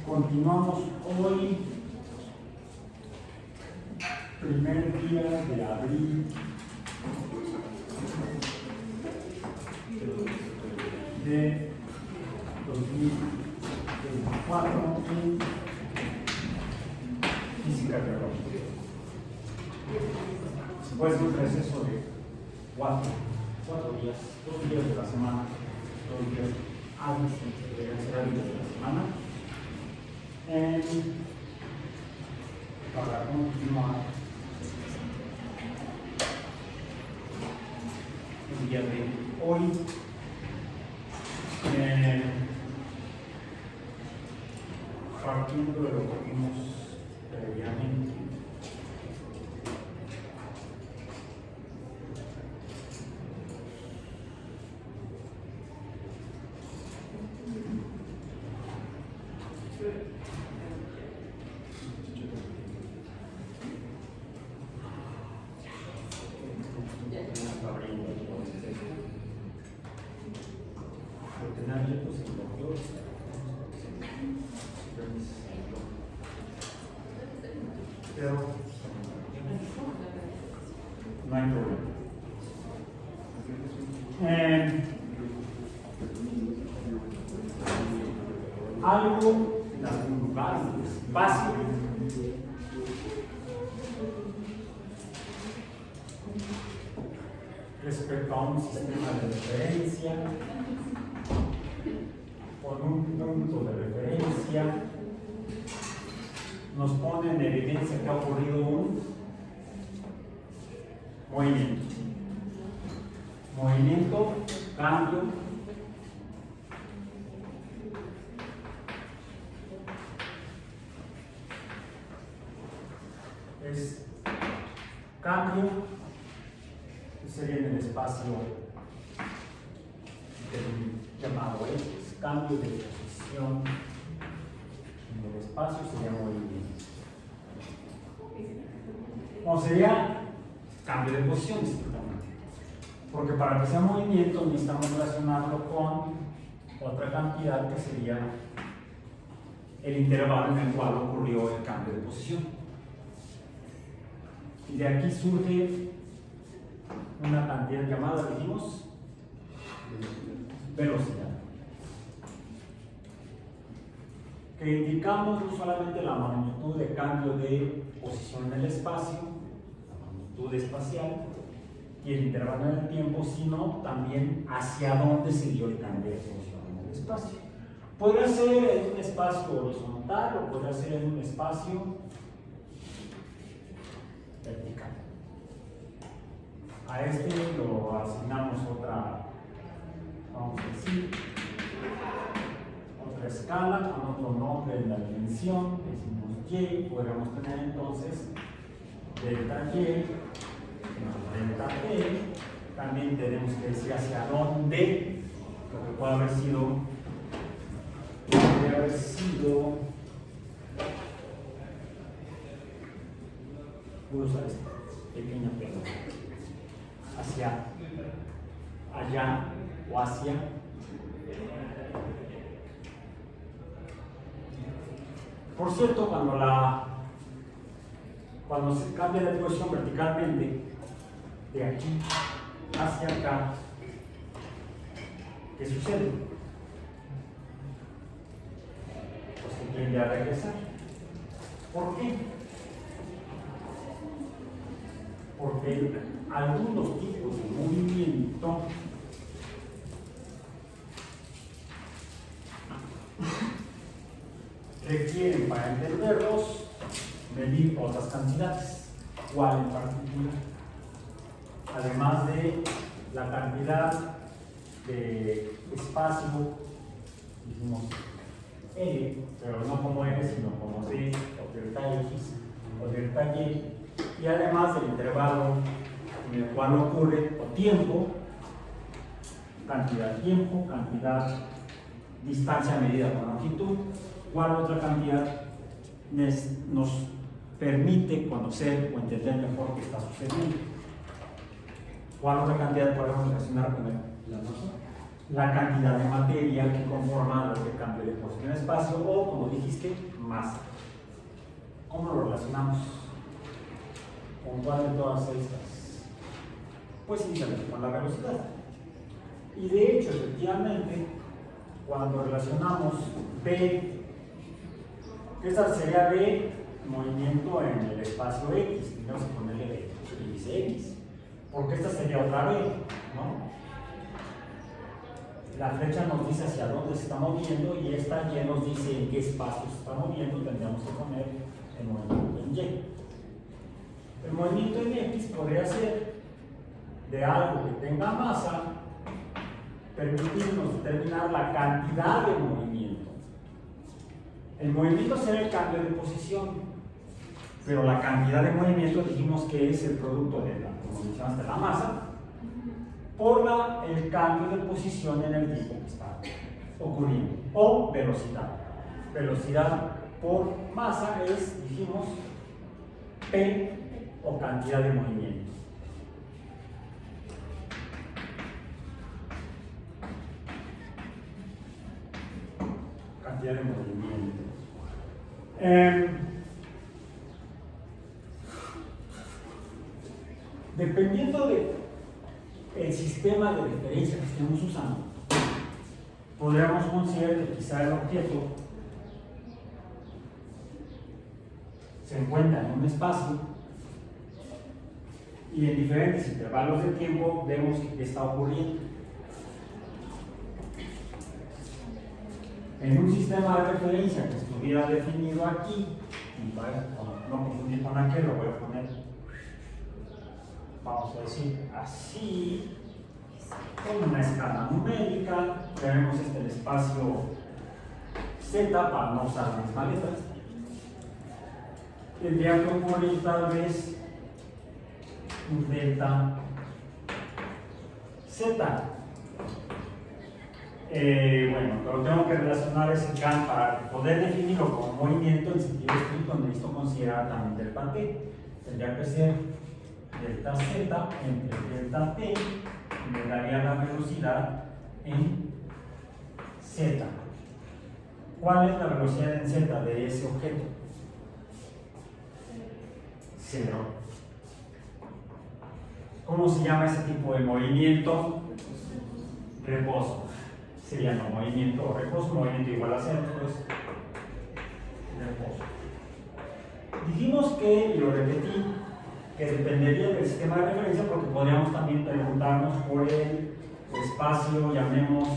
Continuamos hoy, primer día de abril de 2024 en física biológica. Después de un receso de 4 días, 2 días de la semana, 2 días hábiles de la semana. Para continuar el día de hoy, partiendo de lo que vimos previamente, pero no hay problema. Algo básico respecto a un sistema de referencia con un punto de referencia nos pone en evidencia que ha ocurrido un movimiento, cambio, es cambio, sería en el espacio llamado X, cambio de posición en el espacio sería movimiento. O sería cambio de posición, exactamente. Porque para que sea movimiento necesitamos relacionarlo con otra cantidad que sería el intervalo en el cual ocurrió el cambio de posición. Y de aquí surge una cantidad llamada, dijimos, velocidad. Que indicamos no solamente la magnitud de cambio de posición en el espacio, la magnitud espacial y el intervalo en el tiempo, sino también hacia dónde se dio el cambio de posición en el espacio. Podría ser en un espacio horizontal o podría ser en un espacio vertical. A este lo asignamos otra, vamos a decir, otra escala con otro nombre en la dimensión, decimos y, podríamos tener entonces delta y, delta t, también tenemos que decir hacia dónde, lo que puede haber sido, voy a usar esta pequeña pelota, hacia allá o hacia por cierto, cuando se cambia de posición verticalmente de aquí hacia acá, ¿qué sucede? Pues se tiende a regresar. ¿Por qué? Porque algunos tipos de movimiento requieren, para entenderlos, medir otras cantidades. ¿Cuál en particular? Además de la cantidad de espacio, dijimos L, pero no como L, sino como C, o delta X, o delta Y, y además del intervalo en el cual ocurre, o tiempo, cantidad tiempo, cantidad distancia medida por longitud, cuál otra cantidad nos permite conocer o entender mejor qué está sucediendo. ¿Cuál otra cantidad podemos relacionar con la cantidad de materia que conforma el cambio de posición espacio o, como dijiste, masa. ¿Cómo lo relacionamos? ¿Con cuál de todas estas? Pues inicialmente con la velocidad. Y de hecho, efectivamente, cuando relacionamos B, esta sería B, movimiento en el espacio X, tenemos que ponerle B, y dice X, porque esta sería otra B, ¿no? La flecha nos dice hacia dónde se está moviendo y esta Y nos dice en qué espacio se está moviendo, tendríamos que poner el movimiento en Y. El movimiento en X podría ser de algo que tenga masa, permitirnos determinar la cantidad de movimiento. El movimiento será el cambio de posición, pero la cantidad de movimiento dijimos que es el producto de la, como mencionaste, la masa por el cambio de posición en el tiempo que está ocurriendo, o velocidad. Velocidad por masa es, dijimos, P o cantidad de movimiento. Cantidad de movimiento. Dependiendo del sistema de referencia que estemos usando, podríamos considerar que quizá el objeto se encuentra en un espacio y en diferentes intervalos de tiempo vemos qué está ocurriendo. En un sistema de referencia que estuviera definido aquí, y para no confundir con aquel, lo voy a poner, vamos a decir así, con una escala numérica, tenemos el espacio Z para no usar las mismas letras. Tendría que ocurrir tal vez un delta Z. Bueno, pero tengo que relacionar ese can para poder definirlo como movimiento en sentido estricto. Necesito considerar también delta T. Tendría que ser delta Z entre delta T, y me daría la velocidad en Z. ¿Cuál es la velocidad en Z de ese objeto? 0. ¿Cómo se llama ese tipo de movimiento? Reposo. Sería no movimiento o reposo, movimiento igual a 0, pues reposo. Dijimos que, y lo repetí, que dependería del sistema de referencia porque podríamos también preguntarnos por el espacio, llamemos,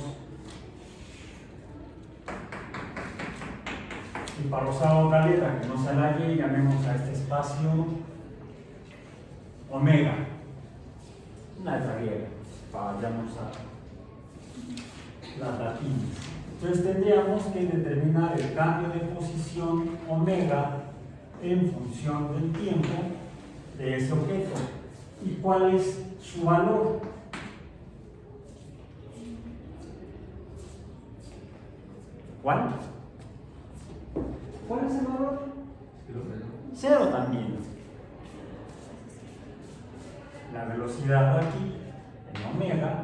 y para usar otra letra que no sea la Y, llamemos a este espacio omega, una letra griega, para ya no usar las latinas. Entonces tendríamos que determinar el cambio de posición omega en función del tiempo de ese objeto. ¿Y cuál es su valor? ¿Cuál? ¿Cuál es el valor? 0 también. La velocidad aquí, en omega,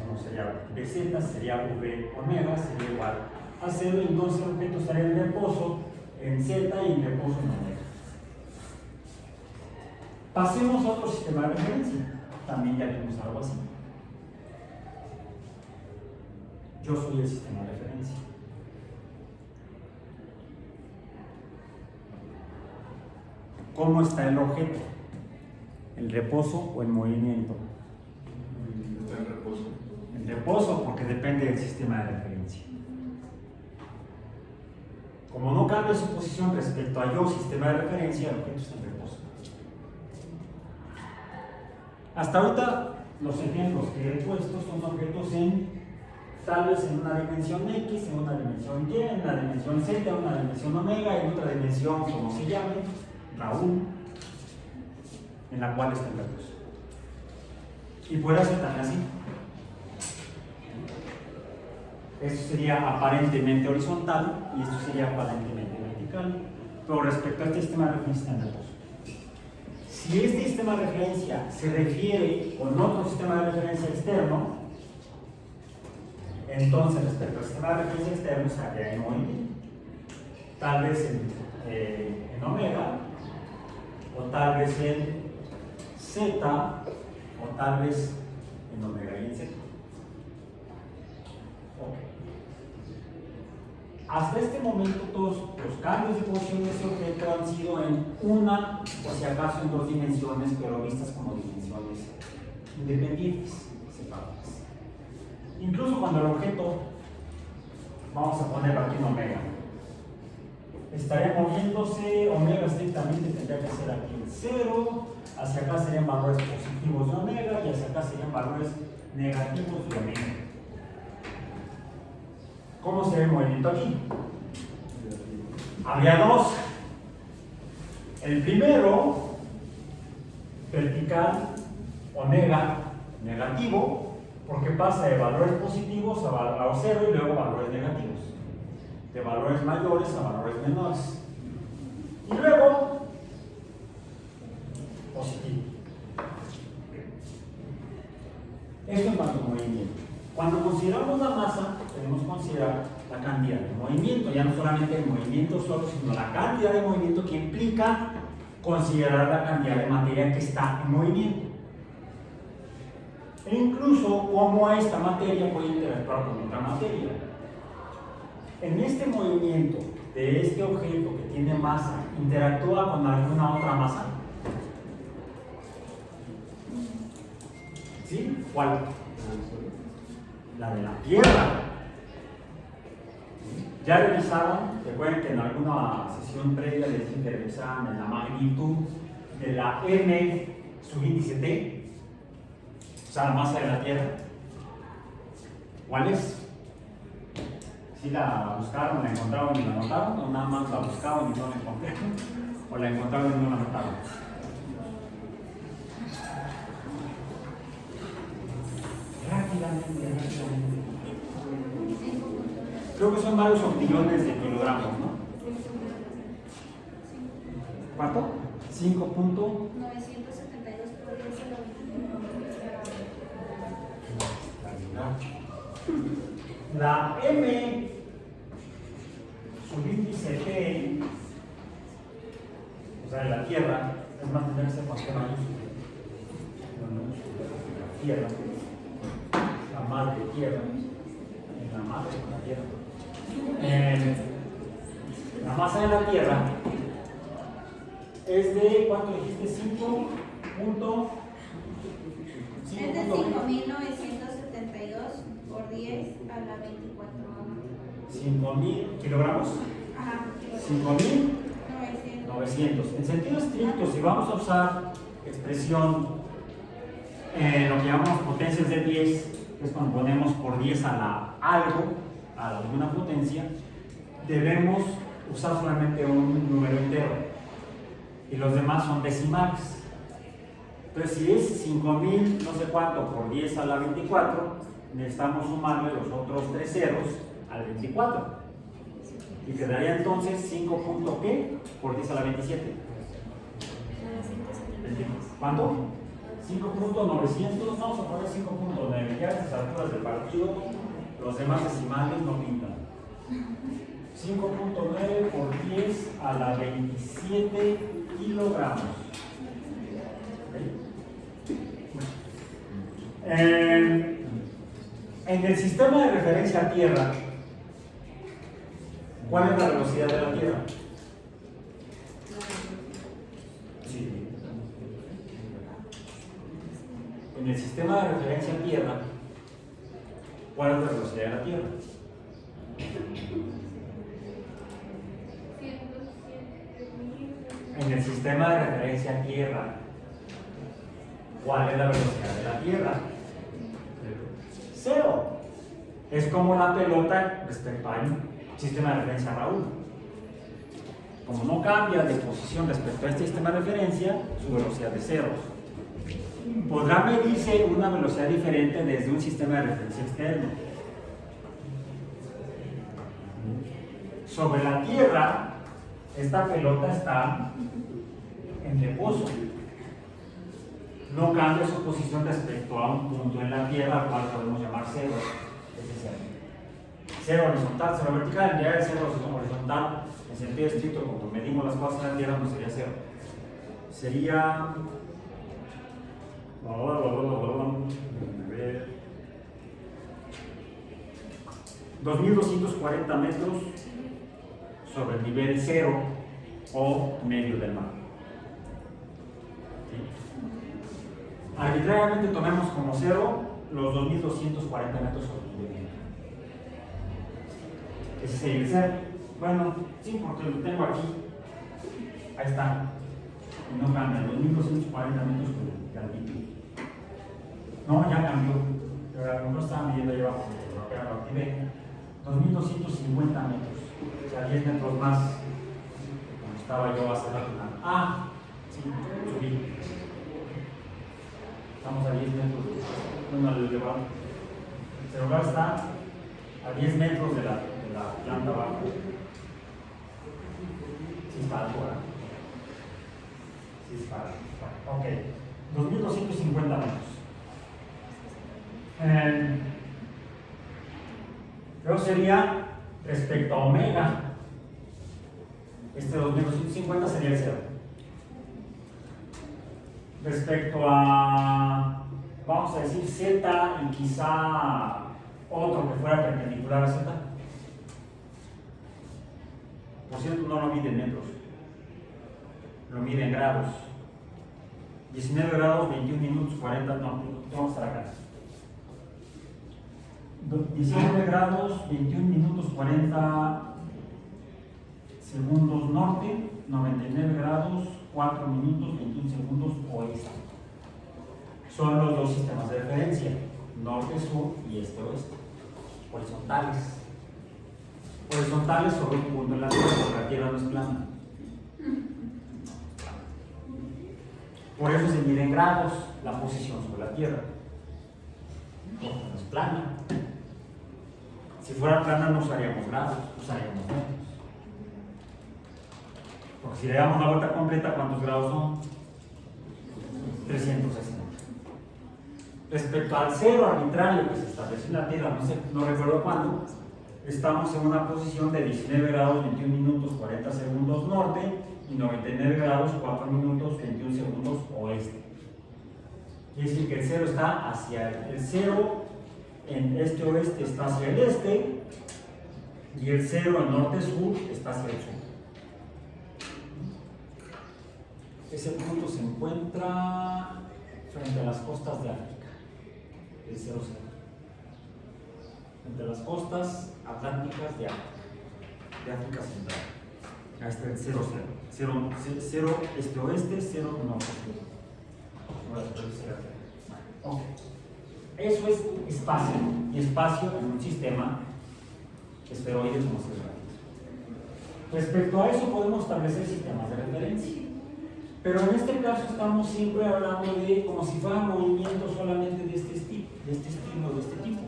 no sería Bz, sería V omega, sería igual a 0, entonces el objeto estaría en reposo en Z y en reposo en omega. Pasemos a otro sistema de referencia, también ya vimos algo así. Yo soy el sistema de referencia. ¿Cómo está el objeto? ¿En reposo o en movimiento? Está en reposo. En reposo, porque depende del sistema de referencia. Como no cambia su posición respecto a yo, sistema de referencia, el objeto está en reposo. Hasta ahorita, los ejemplos que he puesto son objetos tal vez en una dimensión X, en una dimensión Y, en una dimensión Z, en una dimensión omega, en otra dimensión, como se llame, Raúl, en la cual está en reposo. Y puede ser también así. Esto sería aparentemente horizontal y esto sería aparentemente vertical, pero respecto a este sistema de referencia está en reposo. Si este sistema de referencia se refiere con otro sistema de referencia externo, Entonces, respecto al sistema de referencia externo, estaría en movimiento. Tal vez en omega, o tal vez en z, o tal vez en omega y en z. Okay. Hasta este momento todos los cambios de posición de ese objeto han sido en una, o si acaso en dos dimensiones, pero vistas como dimensiones independientes, separadas. Incluso cuando el objeto, vamos a ponerlo aquí en omega, estaría moviéndose, omega estrictamente tendría que ser aquí en 0, hacia acá serían valores positivos de omega y hacia acá serían valores negativos de omega. ¿Cómo sería el movimiento aquí? Habría dos. El primero, vertical, omega negativo, porque pasa de valores positivos a 0 y luego valores negativos. De valores mayores a valores menores. Y luego, positivo. Esto en cuanto a movimiento. Cuando consideramos la masa, tenemos que considerar la cantidad de movimiento, ya no solamente el movimiento solo, sino la cantidad de movimiento que implica considerar la cantidad de materia que está en movimiento. E incluso cómo esta materia puede interactuar con otra materia. En este movimiento de este objeto que tiene masa, ¿interactúa con alguna otra masa? ¿Sí? ¿Cuál? La de la Tierra. Ya revisaron, recuerden que en alguna sesión previa les dije que revisaban en la magnitud de la m subíndice t, o sea, la masa de la Tierra. ¿Cuál es? ¿Sí la buscaron, la encontraron y la anotaron? ¿O nada más la buscaron y no la encontraron? ¿O la encontraron y no la anotaron? Rápidamente. Creo que son varios octillones de kilogramos, ¿no? ¿Cuánto? 5 punto 972 por 10 a La la m subíndice t, o sea, de la Tierra, es más, tendría que ser con T mayúscula. La Tierra, la madre Tierra, la madre de la Tierra. La masa de la Tierra es de, ¿cuánto dijiste? 5 punto. Es de 5.972 por 10 a la 24. 5.000 kilogramos. Ajá. 5.900. En sentido estricto, si vamos a usar expresión lo que llamamos potencias de 10, que es cuando ponemos por 10 a la algo, a alguna potencia, debemos usar solamente un número entero y los demás son decimales. Entonces, si es 5.000 no sé cuánto por 10 a la 24, necesitamos sumarle los otros 3 ceros al 24 y quedaría entonces 5 punto ¿qué? Por 10 a la 27. ¿Cuánto? 5.900, vamos a poner 5.9, ya a estas alturas del partido los demás decimales no pintan. 5.9 por 10 a la 27 kilogramos. En el sistema de referencia a Tierra, ¿cuál es la velocidad de la Tierra? Sí. En el sistema de referencia a Tierra, ¿cuál es la velocidad de la Tierra? En el sistema de referencia a Tierra, ¿cuál es la velocidad de la Tierra? 0. Es como la pelota respecto al sistema de referencia a Raúl. Como no cambia de posición respecto a este sistema de referencia, su velocidad es 0. Podrá medirse una velocidad diferente desde un sistema de referencia externo. Sobre la Tierra, esta pelota está en reposo. No cambia su posición respecto a un punto en la Tierra, al cual podemos llamar 0. Ese es 0. cero horizontal, cero vertical. En realidad el cero horizontal, en sentido estricto, cuando medimos las cosas en la Tierra, no sería cero. Sería... A ver, 2.240 metros sobre el nivel cero o medio del mar. ¿Sí? Arbitrariamente tomemos como cero los 2.240 metros sobre el nivel del mar. Ese sería el cero. Bueno, sí, porque lo tengo aquí. Ahí está. Y no cambia, 2.240 metros sobre el altitud. No, ya cambió. Pero a lo mejor estaban midiendo ahí abajo, pero lo activé. 2.250 metros. O sea, 10 metros más. Como estaba yo hace rato. Ah, sí, subí. Estamos a 10 metros. Bueno, al elevado. El celular está a 10 metros de la planta abajo. Sí, está alto, ¿verdad? Sí, está alto. Ok, 2.250 metros. Luego sería respecto a omega. Este 2.250 sería el cero. Respecto a, vamos a decir, z y quizá otro que fuera perpendicular a z. Por cierto, no lo mide en metros, lo mide en grados. 19 grados, 21 minutos, 40, no, vamos a estar acá. 19 grados, 21 minutos, 40 segundos norte, 99 grados, 4 minutos, 21 segundos oeste. Son los dos sistemas de referencia, norte-sur y este-oeste, horizontales. Horizontales sobre un punto en la Tierra, porque la Tierra no es plana. Por eso se mide en grados la posición sobre la Tierra, porque no es plana. Si fuera plana no usaríamos grados, usaríamos metros. Porque si le damos la vuelta completa, ¿cuántos grados son? 360. Respecto al cero arbitrario que se estableció en la Tierra, no recuerdo cuándo, estamos en una posición de 19 grados, 21 minutos, 40 segundos norte y 99 grados, 4 minutos, 21 segundos oeste. Quiere decir que el cero está hacia el cero. En este-oeste está hacia el este y el cero en norte-sur está hacia el sur. Ese punto se encuentra frente a las costas de África, el 0,0. Frente a las costas atlánticas de África Central. Ahí está el 0,0. 0 este-oeste, 0 norte-sur. Okay. Eso es espacio, y espacio en un sistema esferoide como se ve. Respecto a eso podemos establecer sistemas de referencia, pero en este caso estamos siempre hablando de como si fueran movimientos solamente de este estilo, de este tipo.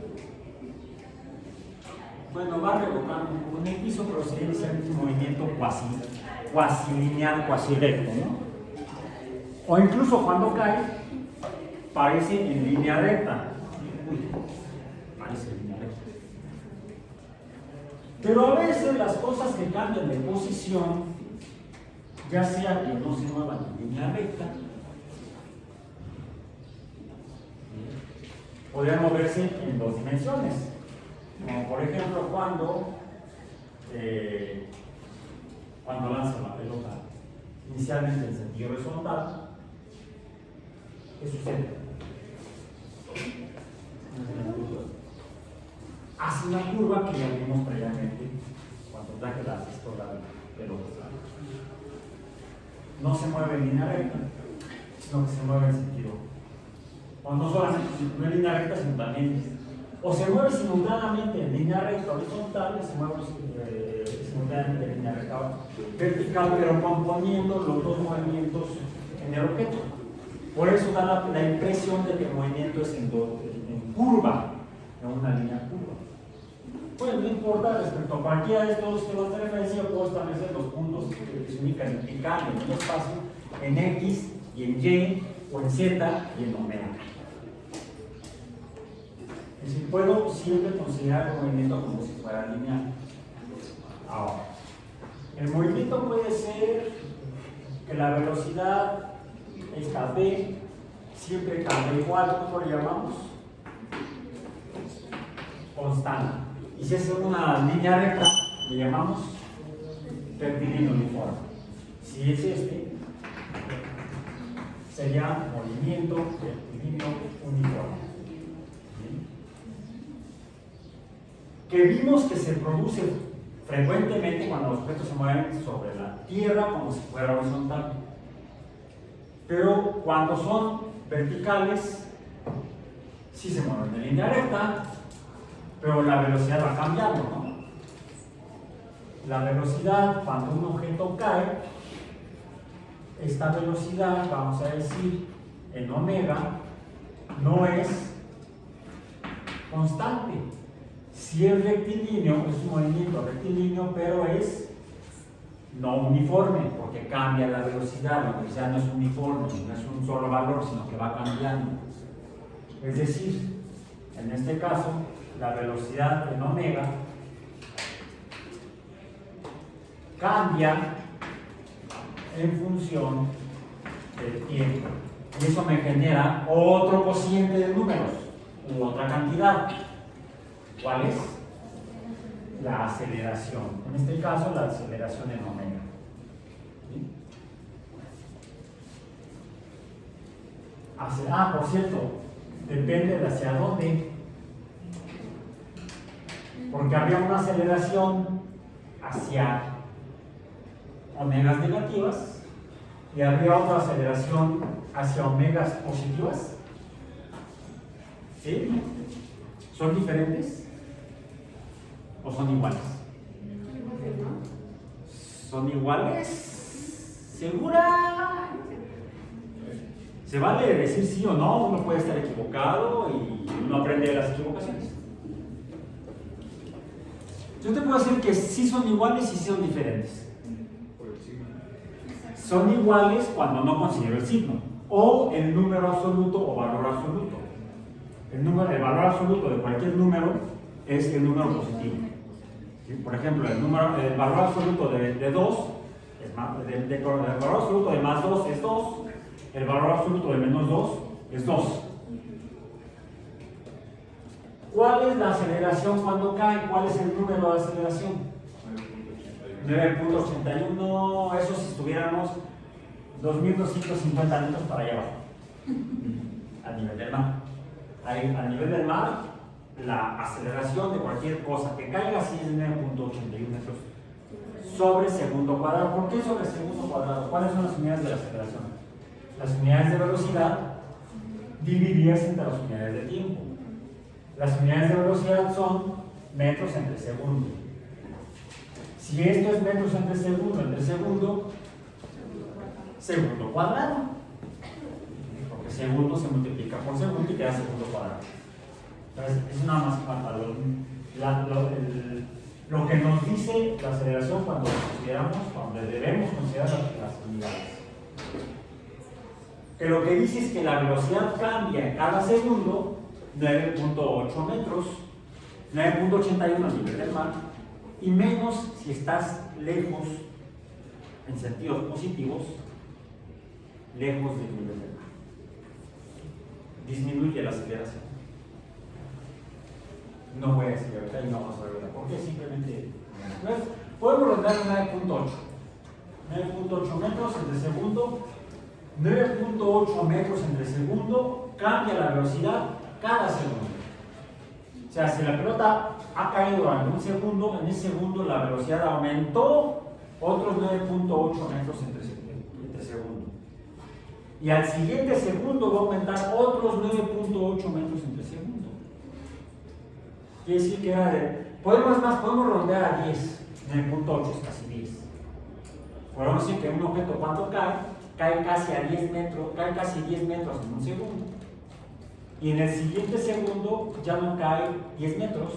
Bueno, va rebotando un el piso, pero sería inicialmente un movimiento cuasi lineal, cuasi recto, ¿no? O incluso cuando cae, parece en línea recta. Parece línea recta. Pero a veces las cosas que cambian de posición, ya sea que no se muevan en línea recta, podrían moverse en dos dimensiones. Como por ejemplo cuando lanza la pelota inicialmente en sentido horizontal, ¿qué sucede? Hace una curva que ya vimos previamente cuando traje la pistola de pelota. No se mueve en línea recta, sino que se mueve en sentido. O no solamente en línea recta, sino también. O se mueve simultáneamente en línea recta horizontal, y se mueve simultáneamente en línea recta vertical, pero componiendo los dos movimientos en el objeto. Por eso da la impresión de que el movimiento es en curva, en una línea curva. Pues no importa, respecto a cualquiera de estos sistemas de referencia, puedo establecer los puntos que se ubican en picar en un espacio, en X y en Y, o en Z y en omega. Es decir, puedo siempre considerar el movimiento como si fuera lineal. Ahora, el movimiento puede ser que la velocidad, esta v, siempre cambia igual, ¿cómo lo llamamos? Constante. Y si es una línea recta, le llamamos rectilíneo uniforme. Si es este, sería movimiento rectilíneo uniforme. ¿Bien? Que vimos que se produce frecuentemente cuando los objetos se mueven sobre la Tierra como si fuera horizontal. Pero cuando son verticales, sí se mueven en línea recta, pero la velocidad va cambiando, ¿no? La velocidad, cuando un objeto cae, esta velocidad, vamos a decir, en omega, no es constante. Si es rectilíneo, es un movimiento rectilíneo, pero es no uniforme, porque cambia la velocidad. La velocidad no es uniforme, no es un solo valor, sino que va cambiando. Es decir, en este caso, la velocidad en omega cambia en función del tiempo. Y eso me genera otro cociente de números, u otra cantidad. ¿Cuál es? La aceleración. En este caso, la aceleración en omega. ¿Sí? Por cierto, depende de hacia dónde. Porque había una aceleración hacia omegas negativas y habría otra aceleración hacia omegas positivas. ¿Sí? ¿Son diferentes? ¿O son iguales? ¿Son iguales? ¿Segura? Se vale decir sí o no, uno puede estar equivocado y uno aprende de las equivocaciones. Yo te puedo decir que sí son iguales y sí son diferentes. Son iguales cuando no considero el signo, o el número absoluto o valor absoluto. El valor absoluto de cualquier número es el número positivo. ¿Sí? Por ejemplo, el valor absoluto de 2 es más, el valor absoluto de más 2 es 2, el valor absoluto de menos 2 es 2. ¿Cuál es la aceleración cuando cae? ¿Cuál es el número de aceleración? 9.81, eso si estuviéramos 2.250 metros para allá abajo, a nivel del mar. A nivel del mar, la aceleración de cualquier cosa que caiga así es 9.81 metros sobre segundo cuadrado. ¿Por qué sobre segundo cuadrado? ¿Cuáles son las unidades de la aceleración? Las unidades de velocidad divididas entre las unidades de tiempo. Las unidades de velocidad son metros entre segundo. Si esto es metros entre segundo cuadrado. Porque segundo se multiplica por segundo y queda segundo cuadrado. Entonces, es nada más para lo que nos dice la aceleración cuando debemos considerar las unidades. Que lo que dice es que la velocidad cambia en cada segundo 9.8 metros, 9.81 a nivel del mar, y menos si estás lejos, en sentidos positivos, lejos del nivel del mar. Disminuye la aceleración. No voy a decir ahorita y no vamos a ver por qué, simplemente. Entonces, podemos rondar 9.8. 9.8 metros entre segundo. 9.8 metros entre segundo, cambia la velocidad cada segundo. O sea, si la pelota ha caído durante un segundo, en ese segundo la velocidad aumentó otros 9.8 metros entre segundo. Y al siguiente segundo va a aumentar otros 9.8 metros entre segundo. Quiere decir que era podemos rondear a 10. 9.8 es casi 10. Podemos decir que un objeto cuando cae casi a 10 metros, cae casi 10 metros en un segundo. Y en el siguiente segundo ya no cae 10 metros,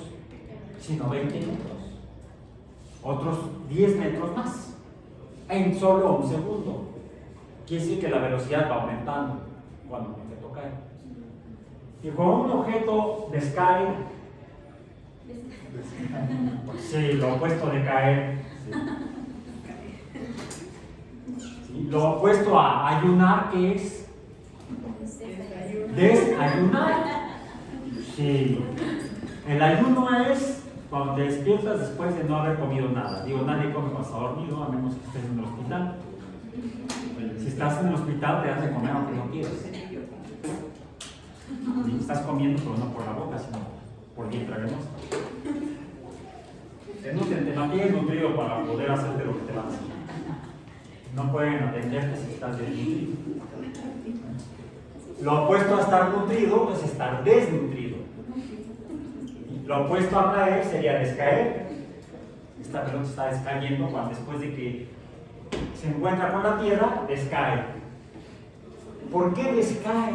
sino 20 metros. Otros 10 metros más. En solo un segundo. Quiere decir que la velocidad va aumentando cuando el objeto cae. Y cuando un objeto descae, pues sí, lo opuesto de caer. Sí. Lo opuesto a ayunar, ¿qué es? Desayunar. Sí. El ayuno es cuando te despiertas después de no haber comido nada. Digo, nadie come cuando está dormido, a menos que estés en el hospital. Si estás en el hospital, te das de comer aunque no quieras. Y estás comiendo, pero no por la boca, sino por vientre venoso. Te mantienes nutrido para poder hacerte lo que te vas a hacer. No pueden atenderte si estás desnutrido. Lo opuesto a estar nutrido es estar desnutrido. Lo opuesto a caer sería descaer. Esta pelota está descayendo cuando después de que se encuentra con la tierra, descae. ¿Por qué descae?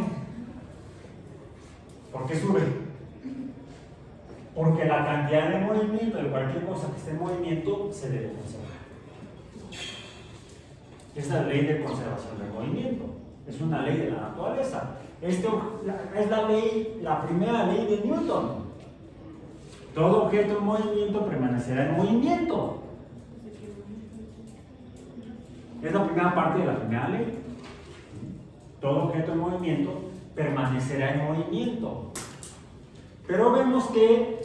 ¿Por qué sube? Porque la cantidad de movimiento de cualquier cosa que esté en movimiento se debe conservar. Es la ley de conservación del movimiento. Es una ley de la naturaleza. Es la primera ley de Newton. Todo objeto en movimiento permanecerá en movimiento. Es la primera parte de la primera ley. Todo objeto en movimiento permanecerá en movimiento. Pero vemos que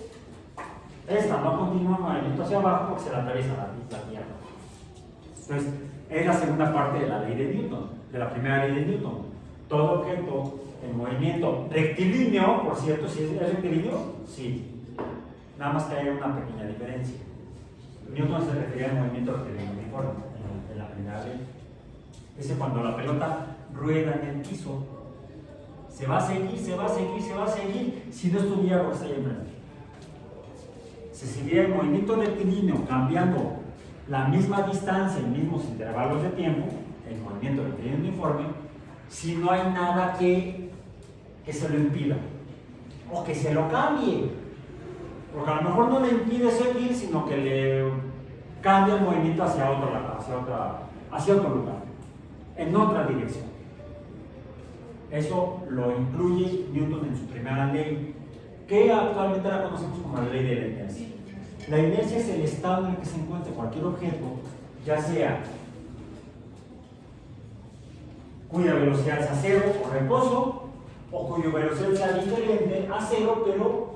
esta no continúa en movimiento hacia abajo porque se la atraviesa la tierra. Entonces, es la segunda parte de la ley de Newton, de la primera ley de Newton. Todo objeto en movimiento rectilíneo, por cierto, ¿si es rectilíneo? Sí. Nada más que hay una pequeña diferencia. Newton se refería al movimiento rectilíneo uniforme en la primera ley. Dice cuando la pelota rueda en el piso, se va a seguir, se va a seguir, se va a seguir, si no estuviera lo que está ahí enfrente. Se seguiría el movimiento rectilíneo cambiando la misma distancia en mismos intervalos de tiempo, el movimiento rectilíneo uniforme, si no hay nada que se lo impida o que se lo cambie. Porque a lo mejor no le impide seguir, sino que le cambia el movimiento hacia otro lado, hacia otro lugar, en otra dirección. Eso lo incluye Newton en su primera ley, que actualmente la conocemos como la ley de la inercia. La inercia es el estado en el que se encuentra cualquier objeto, ya sea cuya velocidad es a cero o reposo, o cuya velocidad sea diferente a cero, pero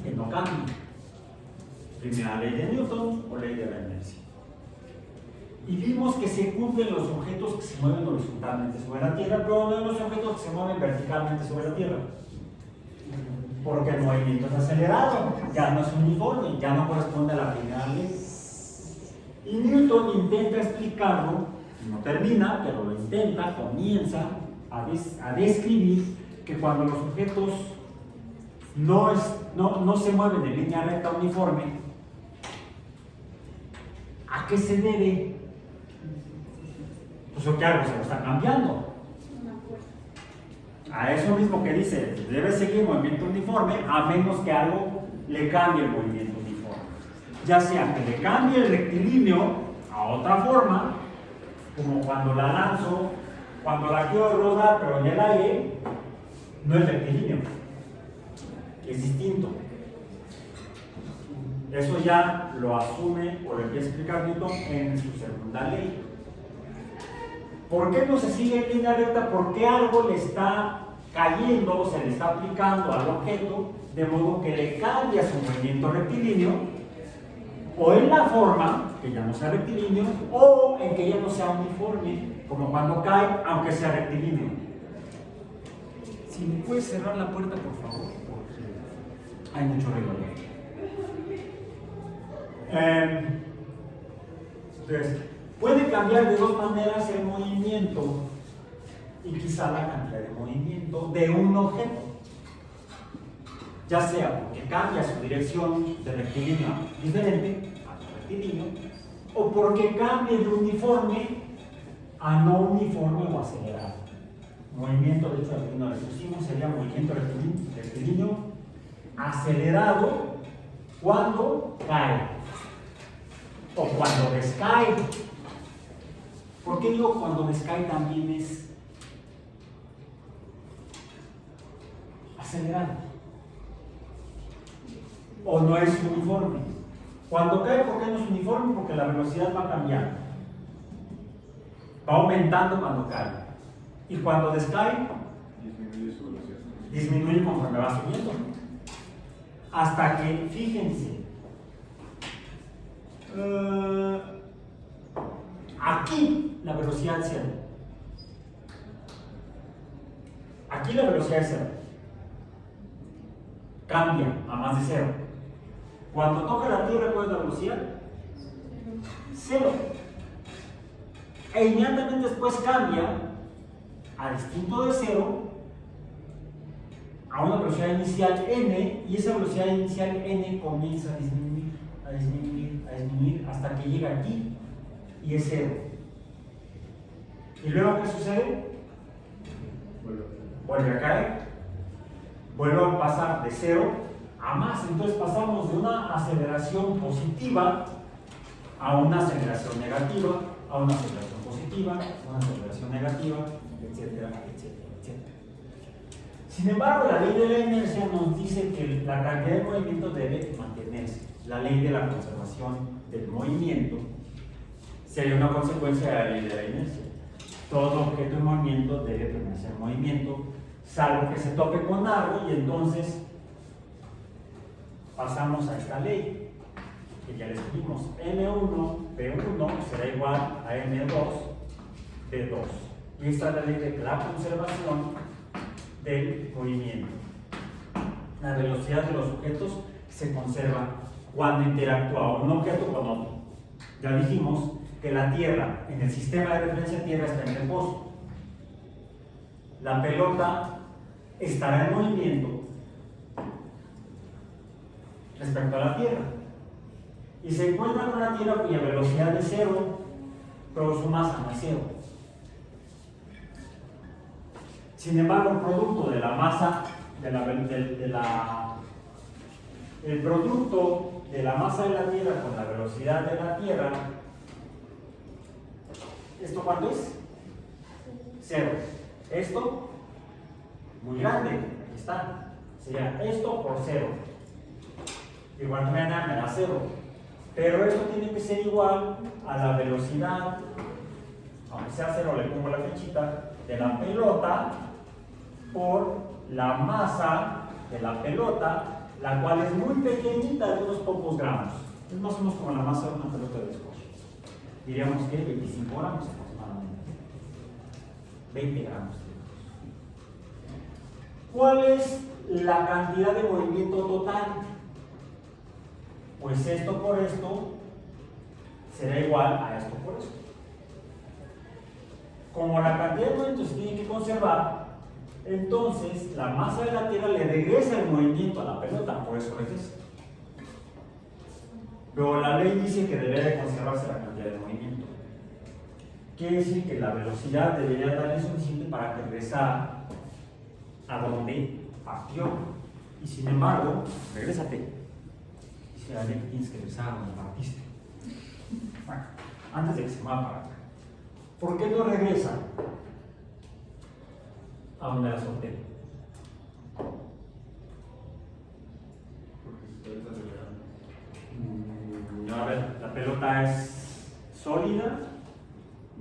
que no cambie. Primera ley de Newton o ley de la inercia. Y vimos que se cumplen los objetos que se mueven horizontalmente sobre la Tierra, pero no los objetos que se mueven verticalmente sobre la Tierra. Porque el movimiento es acelerado, ya no es uniforme, ya no corresponde a la primera ley. Y Newton intenta explicarlo, no termina, pero lo intenta, comienza a describir que cuando los objetos no se mueven en línea recta uniforme, ¿a qué se debe? Pues que algo se lo está cambiando. A eso mismo que dice, debe seguir movimiento uniforme a menos que algo le cambie el movimiento uniforme. Ya sea que le cambie el rectilíneo a otra forma, como cuando la lanzo, cuando la quiero rodar pero en el aire, no es rectilíneo, es distinto. Eso ya lo asume o lo empieza a explicar Newton en su segunda ley. ¿Por qué no se sigue en línea recta? Porque algo le está cayendo, se le está aplicando al objeto, de modo que le cambia su movimiento rectilíneo, o en la forma, que ya no sea rectilíneo, o en que ya no sea uniforme, como cuando cae, aunque sea rectilíneo. Si me puedes cerrar la puerta, por favor, porque hay mucho ruido. Entonces, puede cambiar de dos maneras el movimiento y quizá la cantidad de movimiento de un objeto, ya sea porque cambia su dirección de rectilíneo diferente a rectilíneo, o porque cambie de uniforme a no uniforme o acelerado. Movimiento, de hecho, aquí no lo pusimos, sería movimiento rectilíneo acelerado cuando cae o cuando descae. ¿Por qué digo cuando descae también es acelerado. O no es uniforme. Cuando cae, ¿por qué no es uniforme? Porque la velocidad va cambiando. Va aumentando cuando cae. Y cuando descae, Disminuye su velocidad. disminuye conforme va subiendo. Hasta que, fíjense, aquí la velocidad es cero. Aquí la velocidad es cero. Cambia a más de cero. Cuando toca la tierra, ¿cuál es la velocidad? Cero. E inmediatamente después cambia a distinto de cero a una velocidad inicial n, y esa velocidad inicial n comienza a disminuir, a disminuir, a disminuir hasta que llega aquí y es cero. ¿Y luego qué sucede? Vuelve a caer, vuelve a pasar de cero a más. Entonces pasamos de una aceleración positiva a una aceleración negativa, a una aceleración positiva, a una aceleración negativa, etcétera, etcétera, etcétera. Sin embargo, la ley de la inercia nos dice que la cantidad de movimiento debe mantenerse. La ley de la conservación del movimiento sería una consecuencia de la ley de la inercia. Todo objeto en movimiento debe permanecer en movimiento, salvo que se tope con algo, y entonces pasamos a esta ley, que ya les dijimos, M1, P1 será igual a M2, P2. Y esta es la ley de la conservación del movimiento. La velocidad de los objetos se conserva cuando interactúa un objeto con otro. Ya dijimos que la Tierra, en el sistema de referencia Tierra, está en reposo. La pelota estará en movimiento respecto a la Tierra. Y se encuentra con la Tierra cuya velocidad es cero, pero su masa no es cero. Sin embargo, el producto de la masa, el producto de la masa de la Tierra con la velocidad de la Tierra, ¿esto cuánto es? Cero. Esto, muy grande, aquí está. Sería esto por cero. Igual me da cero. Pero esto tiene que ser igual a la velocidad, aunque sea cero, le pongo la flechita, de la pelota por la masa de la pelota, la cual es muy pequeñita, de unos pocos gramos. Es más o menos como la masa de una pelota de squash. Diríamos que 25 gramos aproximadamente. 20 gramos. ¿Cuál es la cantidad de movimiento total? Pues esto por esto será igual a esto por esto. Como la cantidad de movimiento se tiene que conservar, entonces la masa de la Tierra le regresa el movimiento a la pelota, por eso regresa. Pero la ley dice que debería de conservarse la cantidad de movimiento. Quiere decir que la velocidad debería darle suficiente para que regresara a donde partió. Y sin embargo, regrésate. Dice la ley que tienes que regresar a donde partiste. Bueno, antes de que se mueva para acá. ¿Por qué no regresa a donde la solté? Porque se está acelerando. A ver, la pelota es sólida,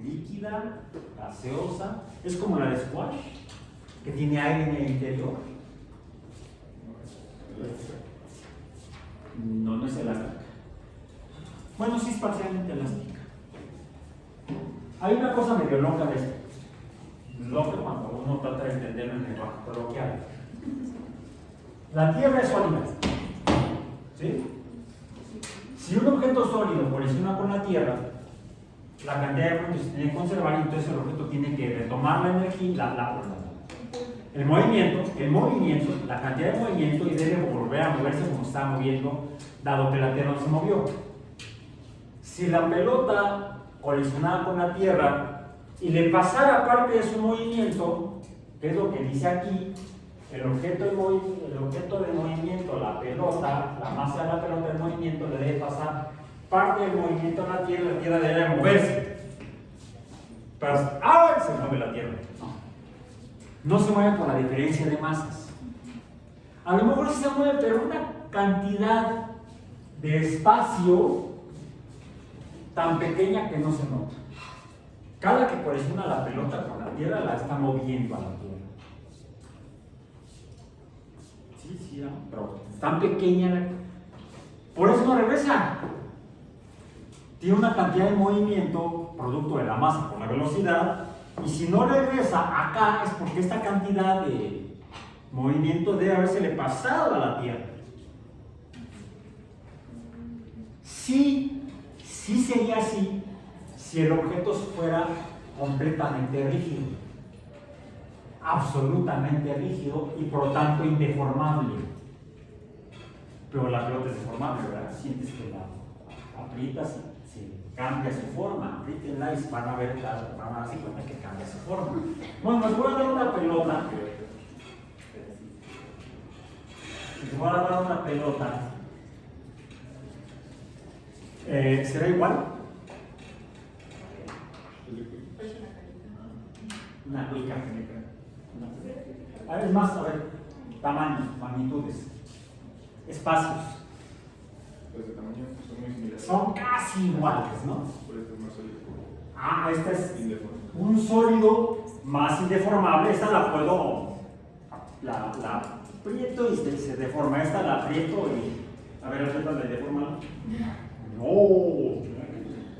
líquida, gaseosa. Es como la de squash, que tiene aire en el interior. No, no es elástica. Bueno, sí es parcialmente elástica. Hay una cosa medio loca de esto. Loca cuando uno trata de entenderlo en el lenguaje coloquial. La Tierra es sólida. ¿Sí? Si un objeto sólido colisiona con la Tierra, la cantidad de movimiento se tiene que conservar, y entonces el objeto tiene que retomar la energía, el movimiento, la cantidad de movimiento, y debe volver a moverse como se está moviendo, dado que la Tierra no se movió. Si la pelota colisionaba con la Tierra y le pasara parte de su movimiento, que es lo que dice aquí, el objeto de movimiento, la pelota, la masa de la pelota del movimiento, le debe pasar parte del movimiento a la Tierra debe moverse. Pero ¡ay! Se mueve la Tierra. No se mueve por la diferencia de masas. A lo mejor sí se mueve, pero una cantidad de espacio tan pequeña que no se nota. Cada que colisiona la pelota con la tierra, la está moviendo a la tierra. Sí, ¿no? Pero es tan pequeña, por eso no regresa. Tiene una cantidad de movimiento producto de la masa por la velocidad, y si no regresa acá es porque esta cantidad de movimiento debe haberse pasado a la tierra. Sí sería así si el objeto fuera completamente rígido, absolutamente rígido y por lo tanto indeformable. Pero la pelota es deformable, ¿verdad? Sientes que la aprietas y se cambia su forma. Apriétenla y van a darse cuenta que cambia su forma. Bueno, les voy a dar una pelota. Les voy a dar una pelota. ¿Será igual? Una cuica. A ver, es más, a ver, tamaños, magnitudes, espacios. Pues de tamaño son muy similares. Son casi iguales, ¿no? Por esto es más sólido. Este es Indeforme. un sólido más indeformable. Esta la puedo, la aprieto y se deforma. Esta la aprieto y, a ver, apriétala y deforma. No.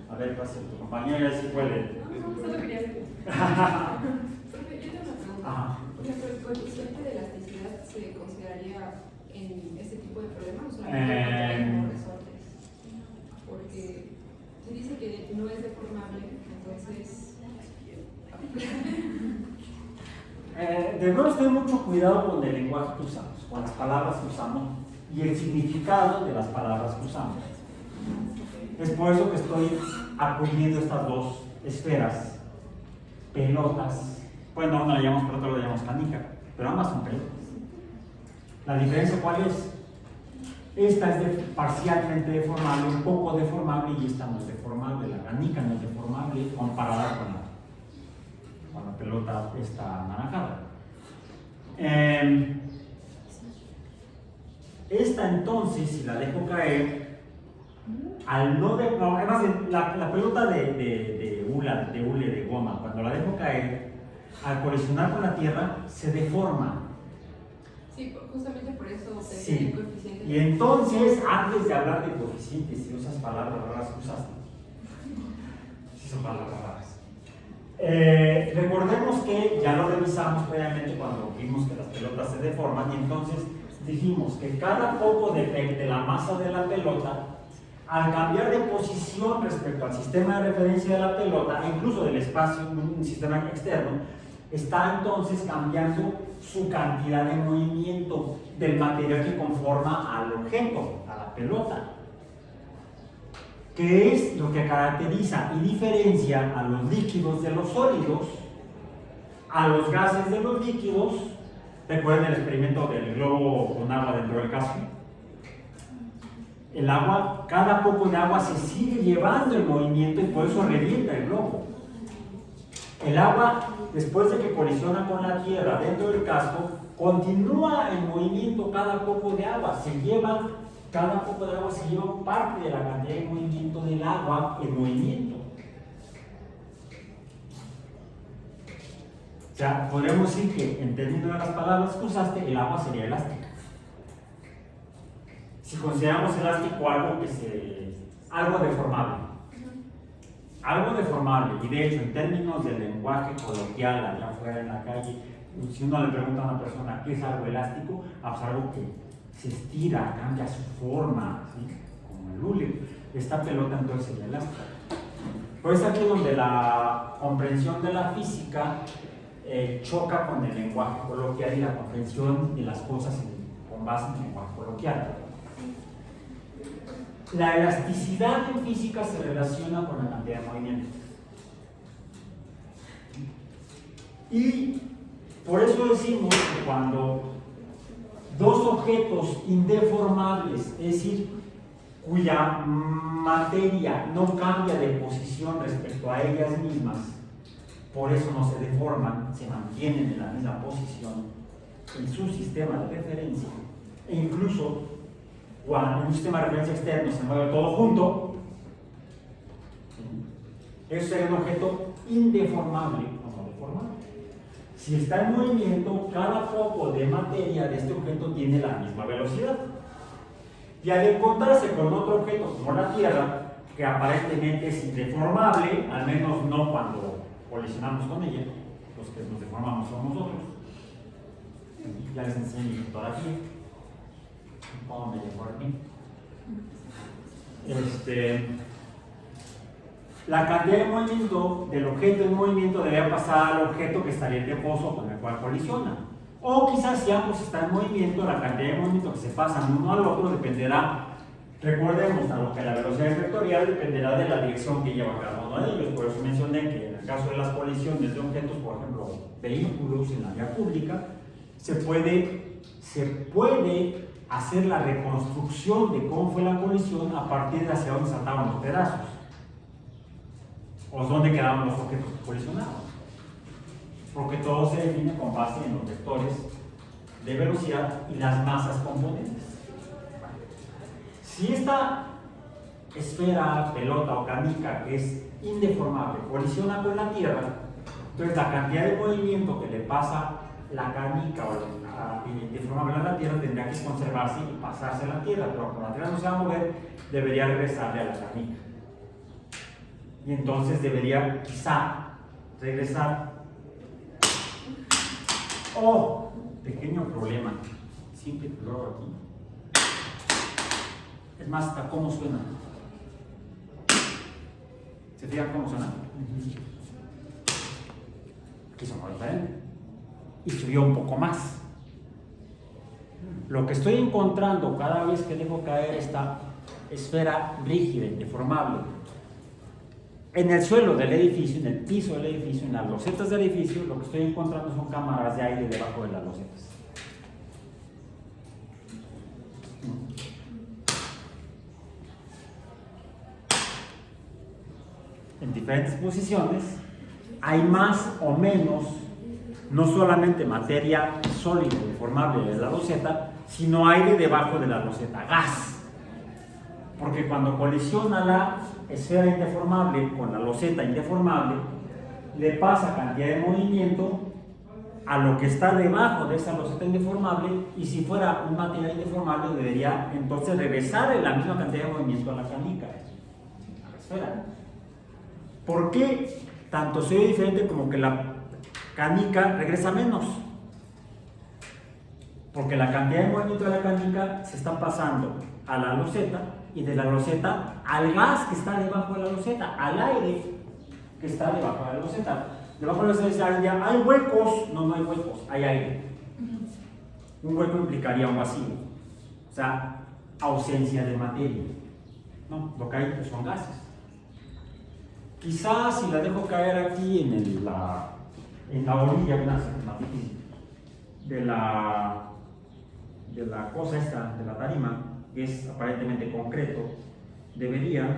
A ver, pasa tu compañera si puede. No, solo quería hacer. Profe, yo tengo una pregunta. Ajá. Por ejemplo, ¿el coeficiente de elasticidad se consideraría en este tipo de problemas o solamente como resortes? Porque se dice que no es deformable, entonces. Debemos tener mucho cuidado con el lenguaje que usamos, con las palabras que usamos y el significado de las palabras que usamos. Es por eso que estoy acudiendo a estas dos esferas, pelotas. Bueno, no la llamamos pelota, la llamamos canica, pero ambas son pelotas. ¿La diferencia cuál es? Esta es parcialmente deformable, un poco deformable, y esta no es deformable. La canica no es deformable comparada con la pelota esta anaranjada. Esta entonces, si la dejo caer, al no deformar, además la pelota de hule de goma, cuando la dejo caer, al colisionar con la tierra, se deforma. Sí, justamente por eso se Sí. dice el coeficiente. Y entonces, antes de hablar de coeficientes, si usas palabras raras, si son palabras raras. Recordemos que ya lo revisamos previamente cuando vimos que las pelotas se deforman, y entonces dijimos que cada poco de la masa de la pelota, al cambiar de posición respecto al sistema de referencia de la pelota, e incluso del espacio, un sistema externo, está entonces cambiando su cantidad de movimiento del material que conforma al objeto, a la pelota, que es lo que caracteriza y diferencia a los líquidos de los sólidos, a los gases de los líquidos. Recuerden el experimento del globo con agua dentro del caso. El agua, cada poco de agua se sigue llevando el movimiento y por eso revienta el globo. El agua, después de que colisiona con la tierra dentro del casco, continúa en movimiento cada poco de agua. Cada poco de agua se lleva parte de la cantidad de movimiento del agua en movimiento. O sea, podemos decir que en términos de las palabras que usaste, el agua sería elástica. Si consideramos elástico algo deformable. Algo deformable, y de hecho en términos del lenguaje coloquial allá afuera en la calle, si uno le pregunta a una persona qué es algo elástico, pues algo que se estira, cambia su forma, ¿sí? Como el hule. Esta pelota entonces sería elástica. Pues es aquí donde la comprensión de la física choca con el lenguaje coloquial y la comprensión de las cosas con base en el lenguaje coloquial. La elasticidad en física se relaciona con la cantidad de movimiento. Y por eso decimos que cuando dos objetos indeformables, es decir, cuya materia no cambia de posición respecto a ellas mismas, por eso no se deforman, se mantienen en la misma posición en su sistema de referencia, E incluso cuando en un sistema de referencia externo se mueve todo junto, eso sería un objeto indeformable o no deformable. Si está en movimiento, cada foco de materia de este objeto tiene la misma velocidad. Y al encontrarse con otro objeto como la Tierra, que aparentemente es indeformable, al menos no cuando colisionamos con ella, los que nos deformamos somos nosotros. Ya les enseñé mi fotografía. ¿Cómo me deformé? La cantidad de movimiento del objeto en movimiento debe pasar al objeto que estaría en reposo con el cual colisiona. O quizás si ambos están en movimiento, la cantidad de movimiento que se pasan uno al otro dependerá, recordemos, dado que la velocidad vectorial dependerá de la dirección que lleva cada uno de ellos. Por eso mencioné que en el caso de las colisiones de objetos, por ejemplo, vehículos en la vía pública, se puede hacer la reconstrucción de cómo fue la colisión a partir de hacia dónde saltaban los pedazos o dónde quedaban los objetos que colisionaban, porque todo se define con base en los vectores de velocidad y las masas componentes. Si esta esfera, pelota o canica, que es indeformable, colisiona con la Tierra, entonces la cantidad de movimiento que le pasa la canica o la deformable a la Tierra tendría que conservarse y pasarse a la Tierra, pero como la Tierra no se va a mover, debería regresarle a la canica. Y entonces debería quizá regresar. Oh, pequeño problema. Siempre que lo hago aquí. Es más, hasta cómo suena. ¿Se fijan cómo suena? Aquí sonó diferente. Y subió un poco más. Lo que estoy encontrando cada vez que dejo caer esta esfera rígida, deformable, en el suelo del edificio, en el piso del edificio, en las losetas del edificio, lo que estoy encontrando son cámaras de aire debajo de las losetas. En diferentes posiciones hay más o menos, no solamente materia sólida deformable de la loseta, sino aire debajo de la loseta, gas. Porque cuando colisiona la esfera indeformable con la loseta indeformable, le pasa cantidad de movimiento a lo que está debajo de esa loseta indeformable, y si fuera un material indeformable debería entonces regresar en la misma cantidad de movimiento a la canica, a la esfera. ¿Por qué tanto se ve diferente como que la canica regresa menos? Porque la cantidad de movimiento de la canica se está pasando a la loseta, y de la loseta al gas que está debajo de la loseta, al aire que está debajo de la loseta. Debajo de la loseta hay huecos, no hay huecos, hay aire. Un hueco implicaría un vacío, o sea, ausencia de materia. No, lo que hay pues son gases. Quizás si la dejo caer aquí en la orilla, de la cosa esta, de la tarima, que es aparentemente concreto, debería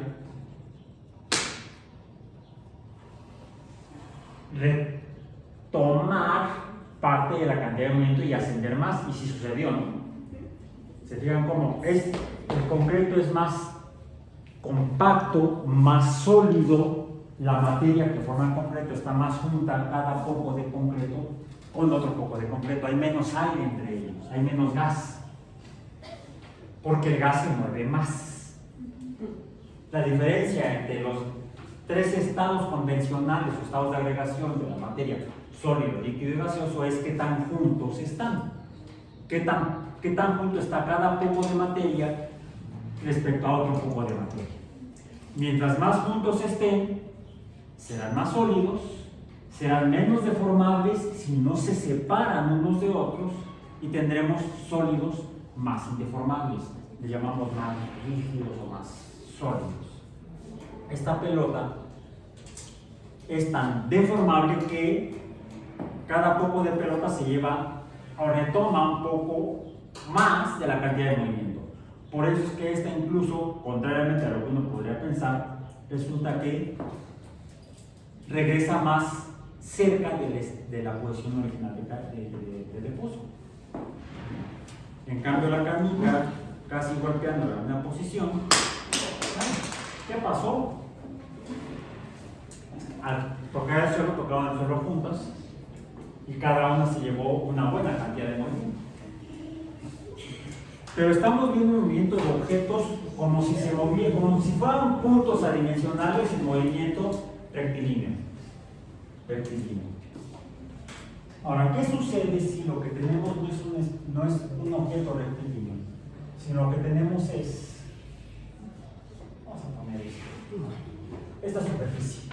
retomar parte de la cantidad de movimiento y ascender más, y si sucedió, ¿no? Se fijan cómo el concreto es más compacto, más sólido, la materia que forma el concreto está más junta, cada poco de concreto con otro poco de concreto, hay menos aire entre ellos, hay menos gas, porque el gas se mueve más. La diferencia entre los tres estados convencionales o estados de agregación de la materia, sólido, líquido y gaseoso, es qué tan juntos están, qué tan junto está cada poco de materia respecto a otro poco de materia. Mientras más juntos estén, serán más sólidos, serán menos deformables si no se separan unos de otros, y tendremos sólidos más indeformables, le llamamos más rígidos o más sólidos. Esta pelota es tan deformable que cada poco de pelota se lleva o retoma un poco más de la cantidad de movimiento. Por eso es que esta, incluso contrariamente a lo que uno podría pensar, resulta que regresa más cerca de la posición original de reposo. En cambio la canica, casi golpeando en la misma posición, ¿qué pasó? Al tocar el suelo, tocaban el suelo juntas y cada una se llevó una buena cantidad de movimiento. Pero estamos viendo movimientos de objetos como si se movieran, como si fueran puntos adimensionales en movimiento rectilíneo. Ahora, ¿qué sucede si lo que tenemos no es un objeto rectilíneo, sino lo que tenemos es, vamos a poner esta superficie?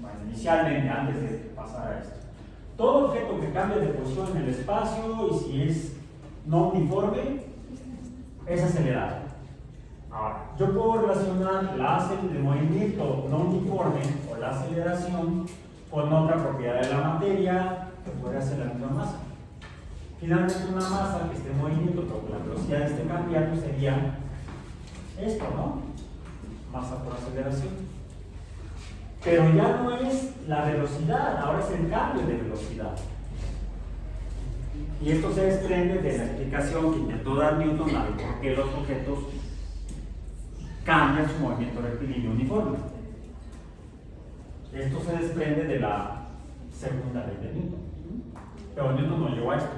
Bueno, inicialmente, antes de pasar a esto, todo objeto que cambia de posición en el espacio y si es no uniforme, es acelerado. Ahora, yo puedo relacionar el movimiento no uniforme o la aceleración con otra propiedad de la materia que puede ser la misma masa. Finalmente, una masa que esté en movimiento pero que la velocidad esté cambiando sería esto, ¿no? Masa por aceleración. Pero ya no es la velocidad, ahora es el cambio de velocidad. Y esto se desprende de la explicación que intentó dar Newton a por qué los objetos cambian su movimiento rectilíneo uniforme. Esto se desprende de la segunda ley de Newton. Pero Newton no llegó a esto.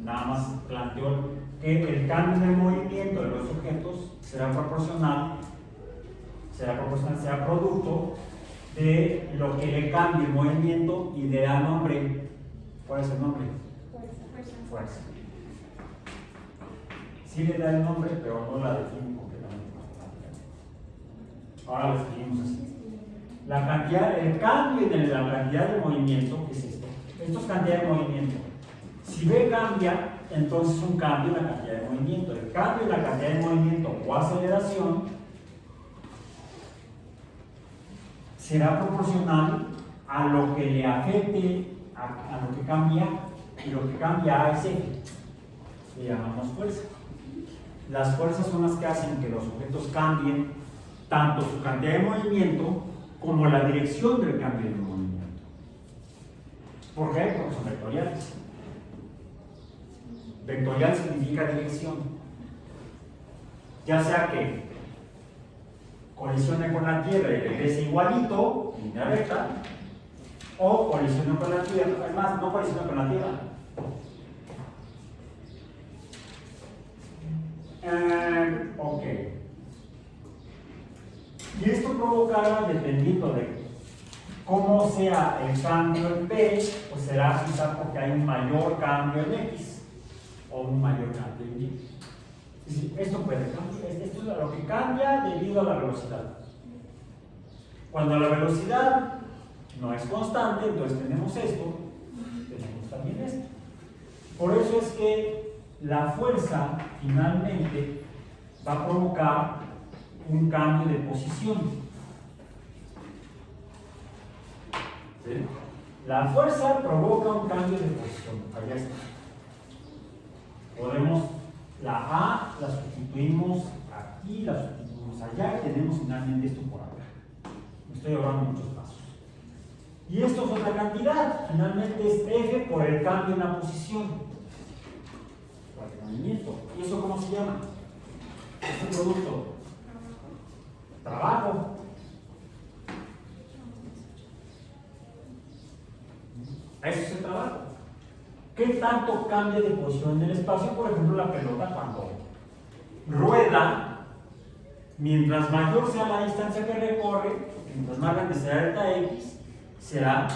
Nada más planteó que el cambio de movimiento de los objetos será proporcional, será producto de lo que le cambie el movimiento y le da nombre. ¿Cuál es el nombre? Fuerza. Sí le da el nombre, pero no la define completamente. Ahora lo escribimos así. El cambio de la cantidad de movimiento, ¿qué es esto? Esto es cantidad de movimiento. Si B cambia, entonces un cambio en la cantidad de movimiento. El cambio en la cantidad de movimiento o aceleración será proporcional a lo que le afecte, a lo que cambia, y lo que cambia A es F. Le llamamos fuerza. Las fuerzas son las que hacen que los objetos cambien tanto su cantidad de movimiento como la dirección del cambio de movimiento. ¿Por qué? Porque son vectoriales. Vectorial significa dirección. Ya sea que colisione con la Tierra y regrese igualito, en línea recta, o colisione con la Tierra, además no colisione con la Tierra. Ok. Y esto provocará, dependiendo de cómo sea el cambio en P, pues será quizá porque hay un mayor cambio en X o un mayor cambio en Y. Es decir, esto puede cambiar, esto es lo que cambia debido a la velocidad. Cuando la velocidad no es constante, entonces tenemos esto, tenemos también esto. Por eso es que la fuerza finalmente va a provocar un cambio de posición. ¿Sí? La fuerza provoca un cambio de posición. Allá está. Podemos, la A la sustituimos aquí, la sustituimos allá y tenemos finalmente esto por acá. Me estoy ahorrando muchos pasos. Y esto es otra cantidad. Finalmente es F por el cambio en la posición. Por el movimiento. ¿Y eso cómo se llama? Este producto. Trabajo. Eso es el trabajo. ¿Qué tanto cambia de posición en el espacio? Por ejemplo, la pelota cuando rueda, mientras mayor sea la distancia que recorre, mientras más grande sea delta X, será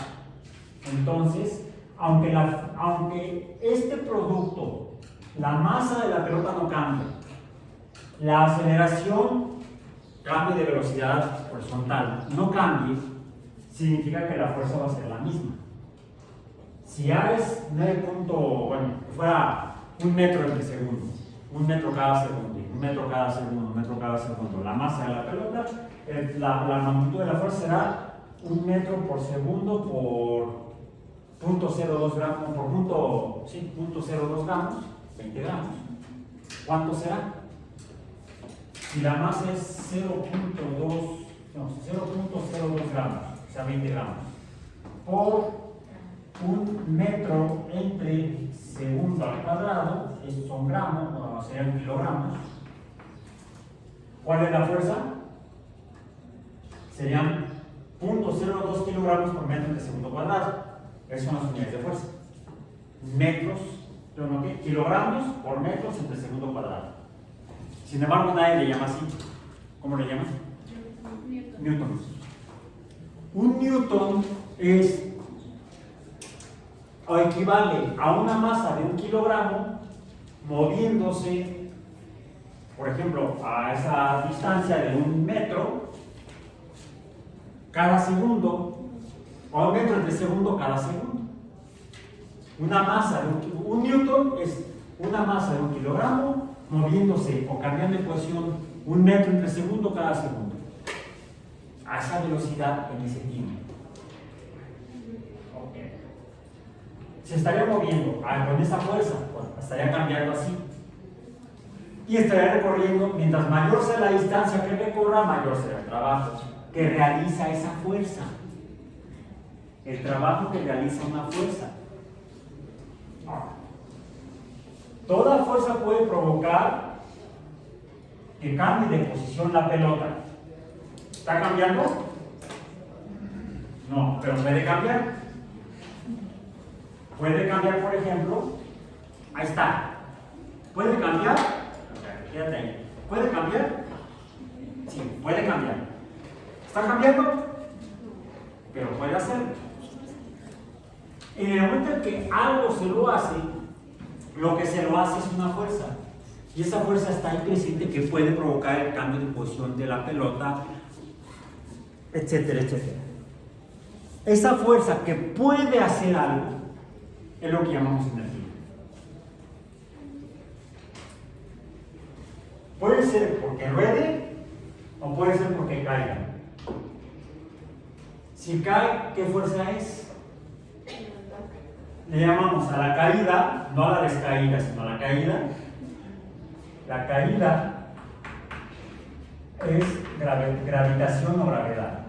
entonces, aunque este producto, la masa de la pelota no cambia, la aceleración, cambio de velocidad horizontal, no cambie, significa que la fuerza va a ser la misma. Si A es 9. Bueno, que fuera 1 metro entre segundo, 1 metro cada segundo, 1 metro cada segundo, 1 metro cada segundo, la masa de la pelota, la magnitud de la fuerza será 1 metro por segundo por 0.02 gramos, por 0.02 gramos, 20 gramos. ¿Cuánto será? Si la masa es 0.02 gramos, o sea 20 gramos, por un metro entre segundo al cuadrado, estos son gramos, o serían kilogramos. ¿Cuál es la fuerza? Serían 0.02 kilogramos por metro entre segundo cuadrado. Esas son las unidades de fuerza. Metros, kilogramos por metros entre segundo cuadrado. Sin embargo, nadie le llama así. ¿Cómo le llaman? Newtons. Un newton es o equivale a una masa de 1 kilogramo moviéndose, por ejemplo, a esa distancia de 1 metro cada segundo, o a 1 metro entre segundo cada segundo. Una masa de un newton es una masa de 1 kilogramo moviéndose o cambiando de posición 1 metro entre segundo cada segundo. A esa velocidad en ese tiempo. Okay. Se estaría moviendo con esa fuerza, bueno, estaría cambiando así. Y estaría recorriendo, mientras mayor sea la distancia que recorra, mayor será el trabajo que realiza esa fuerza. El trabajo que realiza una fuerza. Toda fuerza puede provocar que cambie de posición la pelota. ¿Está cambiando? No, pero puede cambiar. Puede cambiar, por ejemplo, ahí está. ¿Puede cambiar? Quédate ahí. ¿Puede cambiar? Sí, puede cambiar. ¿Está cambiando? Pero puede hacerlo. En el momento en que algo se lo hace, lo que se lo hace es una fuerza. Y esa fuerza está ahí presente que puede provocar el cambio de posición de la pelota, etcétera, etcétera. Esa fuerza que puede hacer algo es lo que llamamos energía. Puede ser porque ruede o puede ser porque caiga. Si cae, ¿qué fuerza es? Le llamamos a la caída, no a la descaída, sino a la caída. La caída es gravitación o gravedad.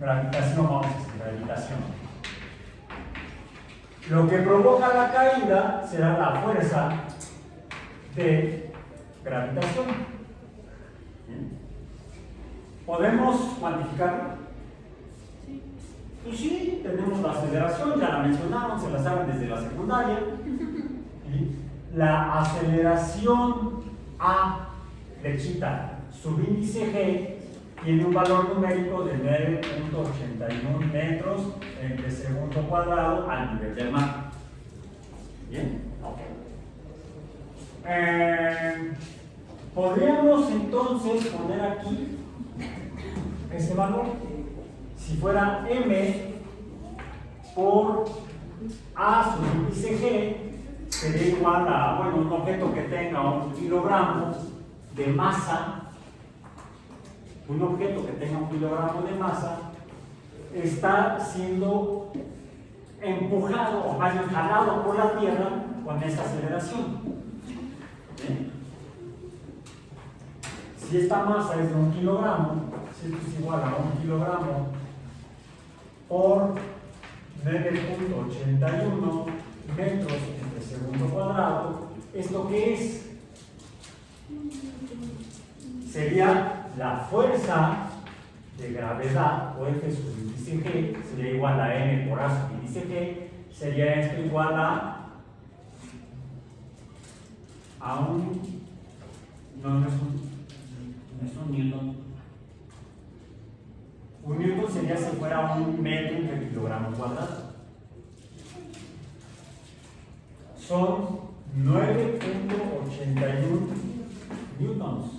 Gravitación, vamos a decir, gravitación. Lo que provoca la caída será la fuerza de gravitación. ¿Podemos cuantificarlo? Pues sí, tenemos la aceleración, ya la mencionamos, se la saben desde la secundaria. La aceleración A, flechita, subíndice G, tiene un valor numérico de 9.81 metros entre segundo cuadrado al nivel del mar. ¿Bien? Ok. Podríamos entonces poner aquí ese valor. Si fuera M por A subíndice G, sería igual a, bueno, un objeto que tenga 1 kilogramo de masa. Un objeto que tenga 1 kilogramo de masa está siendo empujado o más bien jalado por la Tierra con esta aceleración. ¿Bien? Si esta masa es de 1 kilogramo, si esto es igual a 1 kilogramo por 9.81 metros entre segundo cuadrado, ¿esto qué es? Sería la fuerza de gravedad, o F subíndice G, sería igual a M por A subíndice G, sería esto igual a un, no es un newton. Un newton sería si fuera 1 metro entre kilogramo cuadrado. Son 9.81 newtons.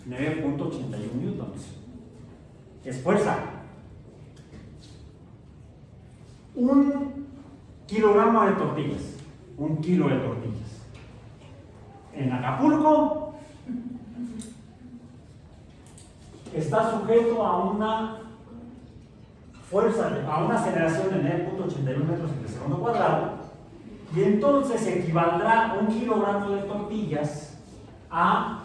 9.81 newtons. Es fuerza. 1 kilogramo de tortillas. 1 kilo de tortillas. En Acapulco está sujeto a una fuerza, a una aceleración de 9.81 metros entre segundo cuadrado, y entonces equivaldrá 1 kilogramo de tortillas a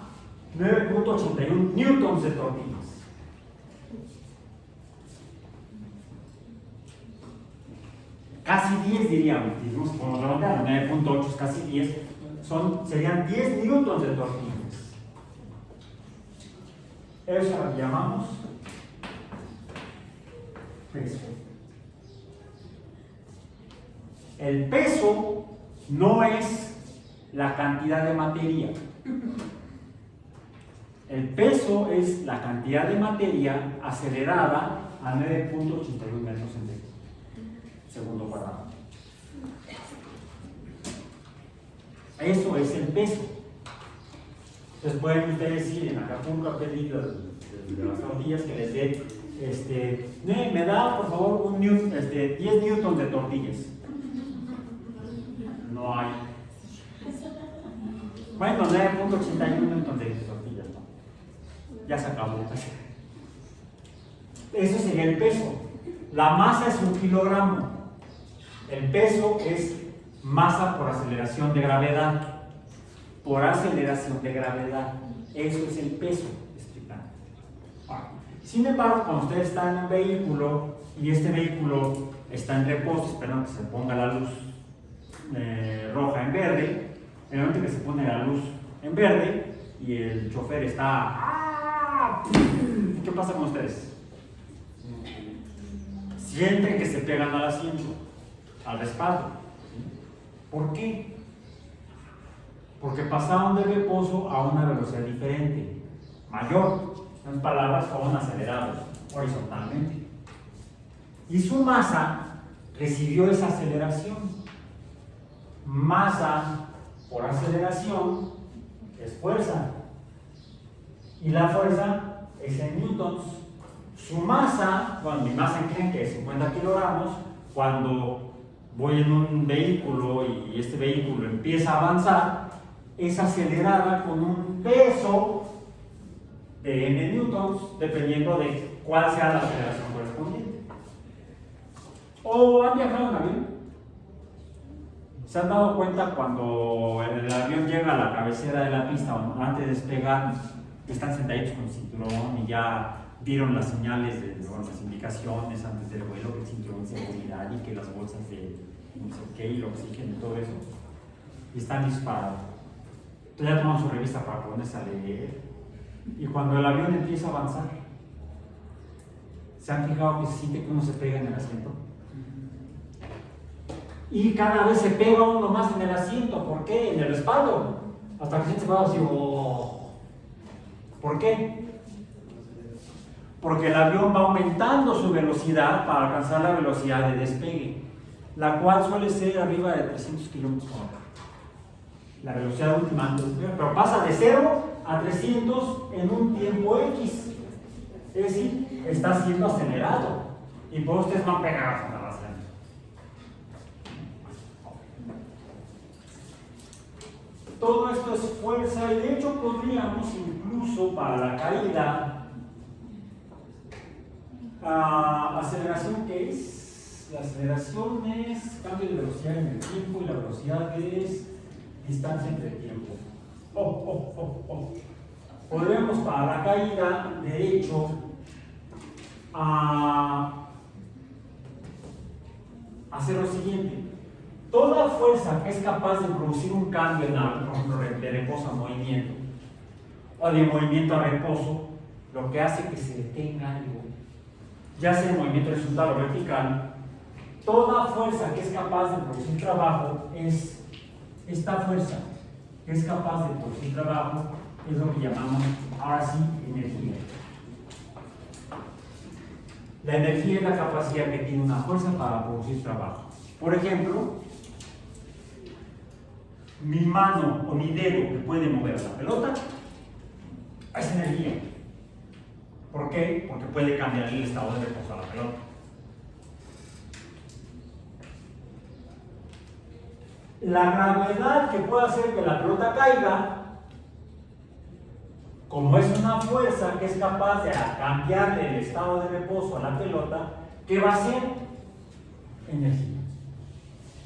9.81 newtons de tortillas. casi 10 diríamos, digamos que podemos levantar 9.8 es casi 10, serían 10 newtons de tortillas. Eso lo llamamos peso. El peso no es la cantidad de materia. El peso es la cantidad de materia acelerada a 9.81 metros en segundo cuadrado. Eso es el peso. Entonces pueden ustedes ir en Acapulco a pedir de las tortillas que les dé, me da por favor 10 newtons de tortillas. No hay. Bueno, 9.81 newtons de tortillas, ¿no? Ya se acabó. Eso sería el peso. La masa es 1 kilogramo. El peso es masa por aceleración de gravedad. Por aceleración de gravedad. Eso es el peso. Sin embargo, cuando ustedes están en un vehículo y este vehículo está en reposo, esperando que se ponga la luz roja en verde, en el momento que se pone la luz en verde y el chofer está... ¿Qué pasa con ustedes? Sienten que se pegan al asiento, al respaldo. ¿Por qué? Porque pasaron de reposo a una velocidad diferente, mayor. En palabras, son acelerados horizontalmente. Y su masa recibió esa aceleración. Masa por aceleración es fuerza. Y la fuerza es en newtons. Su masa, bueno, mi masa creen que es 50 kilogramos. Cuando voy en un vehículo y este vehículo empieza a avanzar, es acelerada con un peso de n newtons, dependiendo de cuál sea la aceleración correspondiente. ¿O han viajado en avión? ¿Se han dado cuenta cuando el avión llega a la cabecera de la pista o antes de despegar, están sentaditos con el cinturón y ya dieron las señales, las indicaciones antes del vuelo, que el cinturón de seguridad y que las bolsas de no sé qué y el oxígeno y todo eso? Y están listos para... Entonces ya toman su revista para ponerse a leer. Y cuando el avión empieza a avanzar, ¿se han fijado que se siente que uno se pega en el asiento? Y cada vez se pega uno más en el asiento. ¿Por qué? En el respaldo. Hasta que se va así. Oh. ¿Por qué? Porque el avión va aumentando su velocidad para alcanzar la velocidad de despegue, la cual suele ser arriba de 300 kilómetros por hora. La velocidad última antes de despegar, pero pasa de 0 a 300 en un tiempo X. Es decir, está siendo acelerado. Y por ustedes van pegados a la base. Todo esto es fuerza y de hecho podríamos incluso para la caída, aceleración, ¿qué es? La aceleración es cambio de velocidad en el tiempo y la velocidad es distancia entre tiempo. Podríamos para la caída, de hecho, hacer lo siguiente. Toda fuerza que es capaz de producir un cambio en algo, por ejemplo, de reposo a movimiento, o de movimiento a reposo, lo que hace que se detenga algo, ya sea el movimiento horizontal o vertical, toda fuerza que es capaz de producir trabajo es esta fuerza que es capaz de producir trabajo, es lo que llamamos ahora sí energía. La energía es la capacidad que tiene una fuerza para producir trabajo. Por ejemplo, mi mano o mi dedo que puede mover la pelota es energía. ¿Por qué? Porque puede cambiar el estado de reposo a la pelota. La gravedad que puede hacer que la pelota caiga, como es una fuerza que es capaz de cambiarle el estado de reposo a la pelota, ¿qué va a hacer? Energía.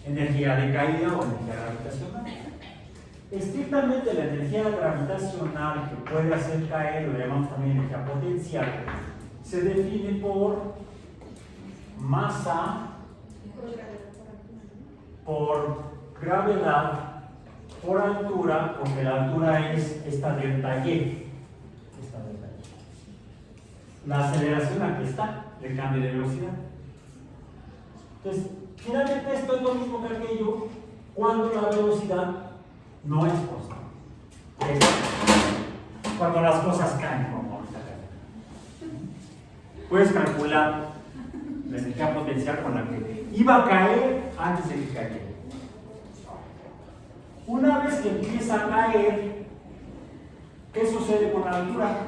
Energía de caída o energía gravitacional. Estrictamente la energía gravitacional que puede hacer caer, lo llamamos también energía potencial, se define por masa por gravedad, por altura, porque la altura es esta delta Y. Esta delta Y. La aceleración aquí está, el cambio de velocidad. Entonces, finalmente esto es lo mismo que aquello cuando la velocidad no es constante. Cuando las cosas caen, como ahorita caen. Puedes calcular la energía potencial con la que iba a caer antes de que cayera. Una vez que empieza a caer, ¿qué sucede con la altura?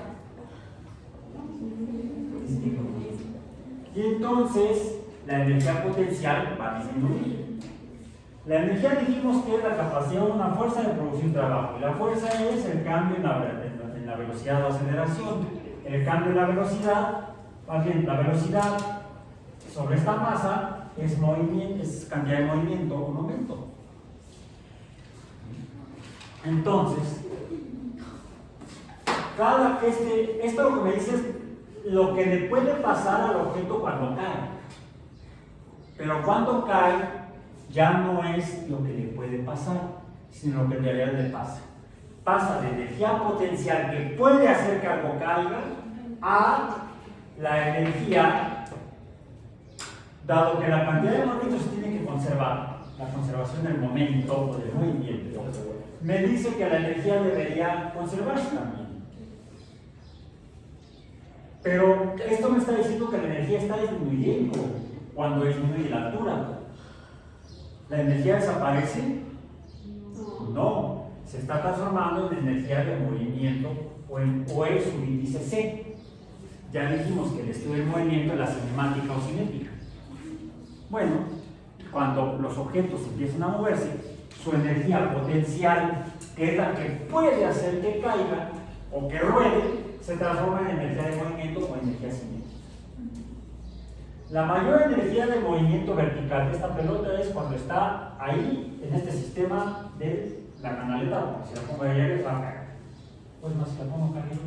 Y entonces la energía potencial va a disminuir. La energía dijimos que es la capacidad de una fuerza de producir trabajo. Y la fuerza es el cambio en la velocidad o aceleración. El cambio en la velocidad, más bien la velocidad sobre esta masa es movimiento, es cantidad de movimiento o momento. Entonces, cada que esto lo que me dice es lo que le puede pasar al objeto cuando cae. Pero cuando cae, ya no es lo que le puede pasar, sino lo que en realidad le pasa. Pasa de energía potencial que puede hacer que algo caiga a la energía, dado que la cantidad de movimiento se tiene que conservar, la conservación del momento o del movimiento, me dice que la energía debería conservarse también. Pero esto me está diciendo que la energía está disminuyendo cuando disminuye la altura. ¿La energía desaparece? No, se está transformando en energía de movimiento o en OE subíndice C. Ya dijimos que el estudio del movimiento es la cinemática o cinética. Bueno, cuando los objetos empiezan a moverse, su energía potencial, que es la que puede hacer que caiga o que ruede, se transforma en energía de movimiento o energía cinética. La mayor energía de movimiento vertical de esta pelota es cuando está ahí, en este sistema de la canaleta, o si la pongo ahí, va a caer. Pues más, si la pongo acá arriba.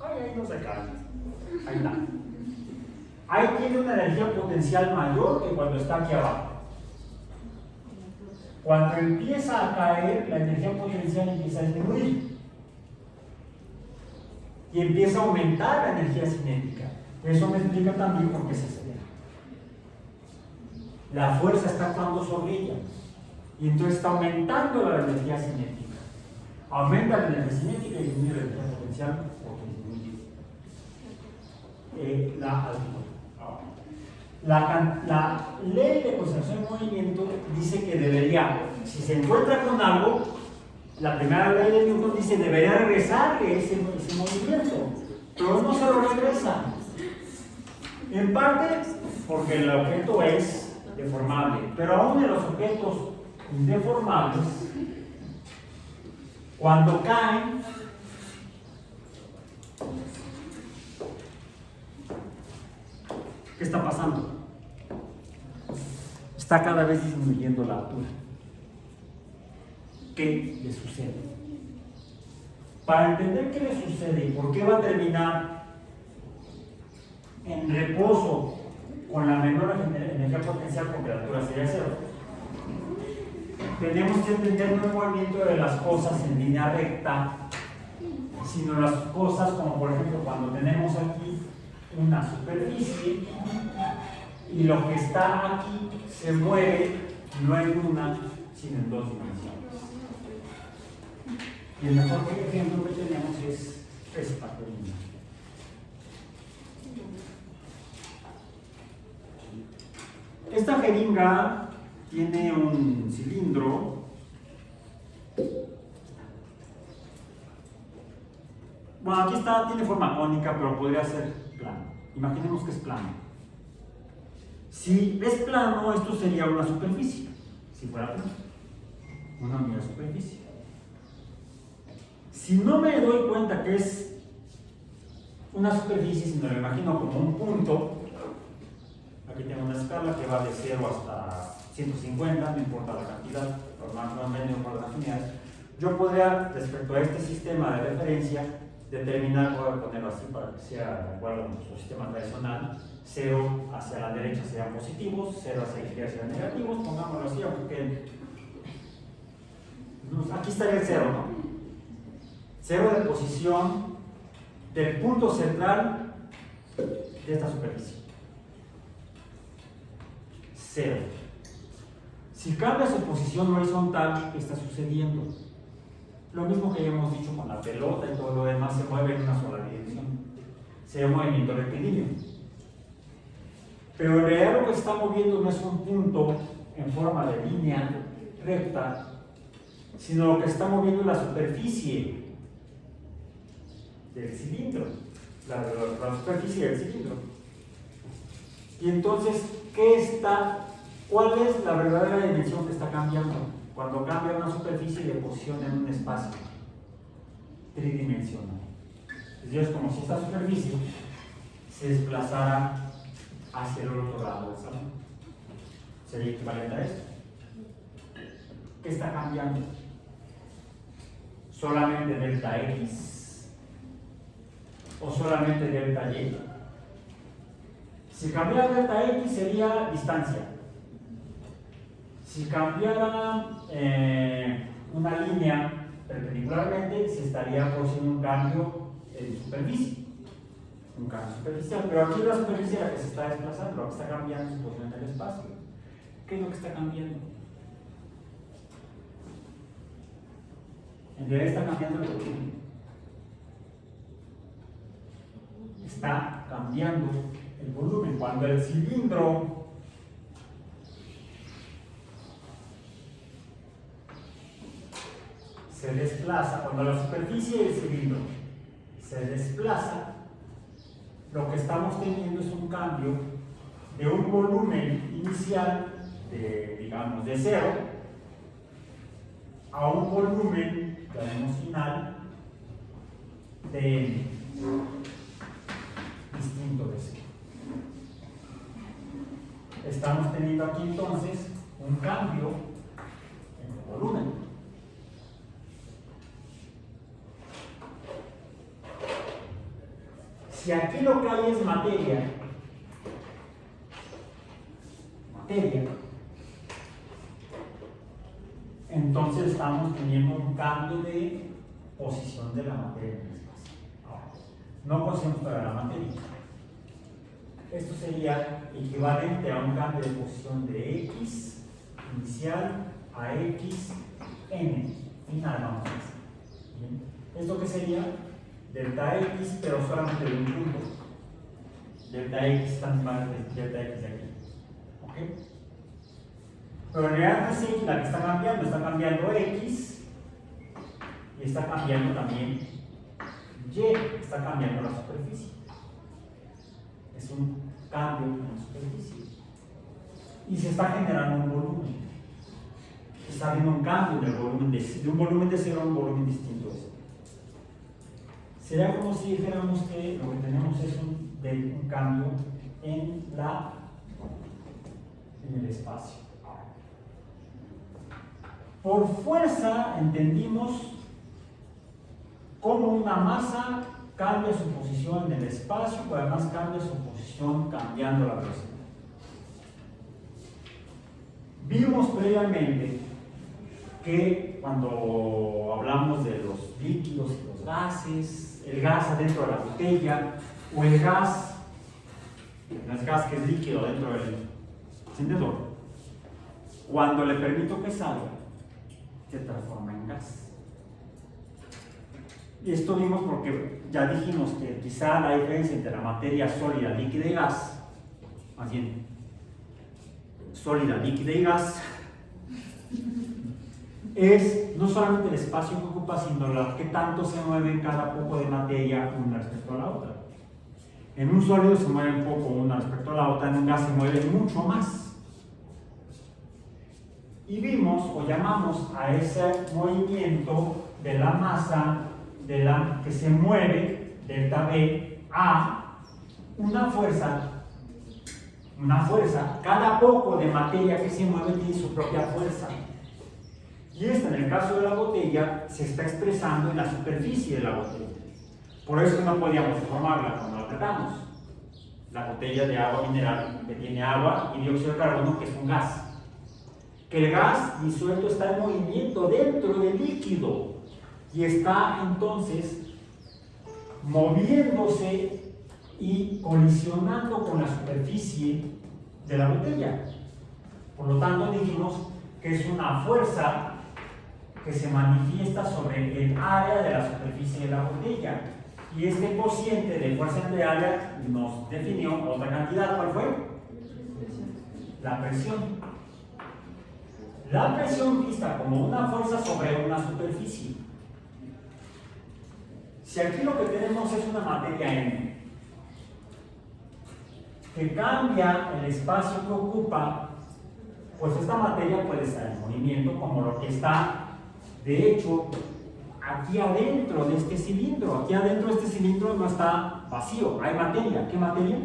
Ahí no se cae. Ahí está. Ahí tiene una energía potencial mayor que cuando está aquí abajo. Cuando empieza a caer, la energía potencial empieza a disminuir. Y empieza a aumentar la energía cinética. Eso me explica también por qué se acelera. La fuerza está actuando sobre ella. Y entonces está aumentando la energía cinética. Aumenta la energía cinética y disminuye la energía potencial porque disminuye la altura. La ley de conservación de movimiento dice que debería, si se encuentra con algo, la primera ley de Newton dice debería regresarle ese movimiento, pero no se lo regresa. En parte porque el objeto es deformable, pero aún en los objetos deformables, cuando caen, ¿qué está pasando? Está cada vez disminuyendo la altura. ¿Qué le sucede? Para entender qué le sucede y por qué va a terminar en reposo con la menor energía potencial porque la altura sería cero, tenemos que entender no el movimiento de las cosas en línea recta, sino las cosas como por ejemplo cuando tenemos aquí una superficie y lo que está aquí se mueve no en una, sino en dos dimensiones. Y el mejor ejemplo que tenemos es esta colina. Esta jeringa tiene un cilindro. Bueno, aquí está, tiene forma cónica, pero podría ser plano. Imaginemos que es plano. Si es plano, esto sería una superficie. Si fuera plano, una unidad de superficie. Si no me doy cuenta que es una superficie, sino lo imagino como un punto, aquí tengo una escala que va de 0 hasta 150, no importa la cantidad, normalmente no importa las unidades. Yo podría, respecto a este sistema de referencia, determinar, voy a ponerlo así para que sea de acuerdo a nuestro sistema tradicional, 0 hacia la derecha serían positivos, 0 hacia la izquierda serían negativos, pongámoslo así, aunque aquí estaría el 0, ¿no? 0 de posición del punto central de esta superficie. 0. Si cambia su posición horizontal, ¿qué está sucediendo? Lo mismo que ya hemos dicho con la pelota y todo lo demás, se mueve en una sola dirección. Se llama movimiento rectilíneo. Pero en realidad lo que se está moviendo no es un punto en forma de línea recta, sino lo que se está moviendo es la superficie del cilindro, la superficie del cilindro. Y entonces, ¿cuál es la verdadera dimensión que está cambiando? Cuando cambia una superficie de posición en un espacio tridimensional. Es como si esta superficie se desplazara hacia el otro lado del salón. Sería equivalente a esto. ¿Qué está cambiando? ¿Solamente delta X? ¿O solamente delta Y? Si cambiara delta X sería distancia. Si cambiara una línea perpendicularmente, se estaría produciendo un cambio en superficie. Un cambio superficial. Pero aquí la superficie es la que se está desplazando, lo que está cambiando su posición en el espacio. ¿Qué es lo que está cambiando? En realidad está cambiando el volumen. Está cambiando el volumen. Cuando el cilindro se desplaza, cuando la superficie del cilindro se desplaza, lo que estamos teniendo es un cambio de un volumen inicial digamos, de 0 a un volumen, llamemos final, de n, distinto de 0. Estamos teniendo aquí entonces un cambio en el volumen. Si aquí lo que hay es materia, entonces estamos teniendo un cambio de posición de la materia en el espacio. Ahora, no conocemos para la materia. Esto sería equivalente a un cambio de posición de X inicial a X n final, vamos a decir. ¿Bien? ¿Esto qué sería? Delta X, pero solamente de un punto. Delta X está más de delta X de aquí. ¿Ok? Pero en realidad no es X la que está cambiando X y está cambiando también Y, está cambiando la superficie. Es un cambio en la superficie. Y se está generando un volumen. Está habiendo un cambio en el volumen de un volumen de 0 a un volumen distinto de 0. Sería como si dijéramos que lo que tenemos es un cambio en el espacio. Por fuerza entendimos cómo una masa cambia su posición en el espacio, pero además cambia su posición cambiando la velocidad. Vimos previamente que cuando hablamos de los líquidos y los gases, el gas adentro de la botella, o el gas, no es gas que es líquido dentro del encendedor, cuando le permito que salga, se transforma en gas. Y esto vimos porque ya dijimos que quizá la diferencia entre la materia sólida, líquida y gas, más bien, sólida, líquida y gas, es no solamente el espacio que ocupa, sino lo que tanto se mueve cada poco de materia una respecto a la otra. En un sólido se mueve un poco una respecto a la otra, en un gas se mueve mucho más. Y vimos o llamamos a ese movimiento de la masa que se mueve, delta V, a una fuerza. Cada poco de materia que se mueve tiene su propia fuerza. Y esta, en el caso de la botella, se está expresando en la superficie de la botella. Por eso no podíamos formarla cuando la tratamos. La botella de agua mineral que tiene agua y dióxido de carbono, que es un gas. Que el gas disuelto está en movimiento dentro del líquido y está entonces moviéndose y colisionando con la superficie de la botella. Por lo tanto, dijimos que es una fuerza que se manifiesta sobre el área de la superficie de la botella. Y este cociente de fuerza entre área nos definió otra cantidad. ¿Cuál fue? La presión. La presión vista como una fuerza sobre una superficie. Si aquí lo que tenemos es una materia M, que cambia el espacio que ocupa, pues esta materia puede estar en movimiento, como lo que está, de hecho, aquí adentro de este cilindro. Aquí adentro de este cilindro no está vacío, hay materia. ¿Qué materia?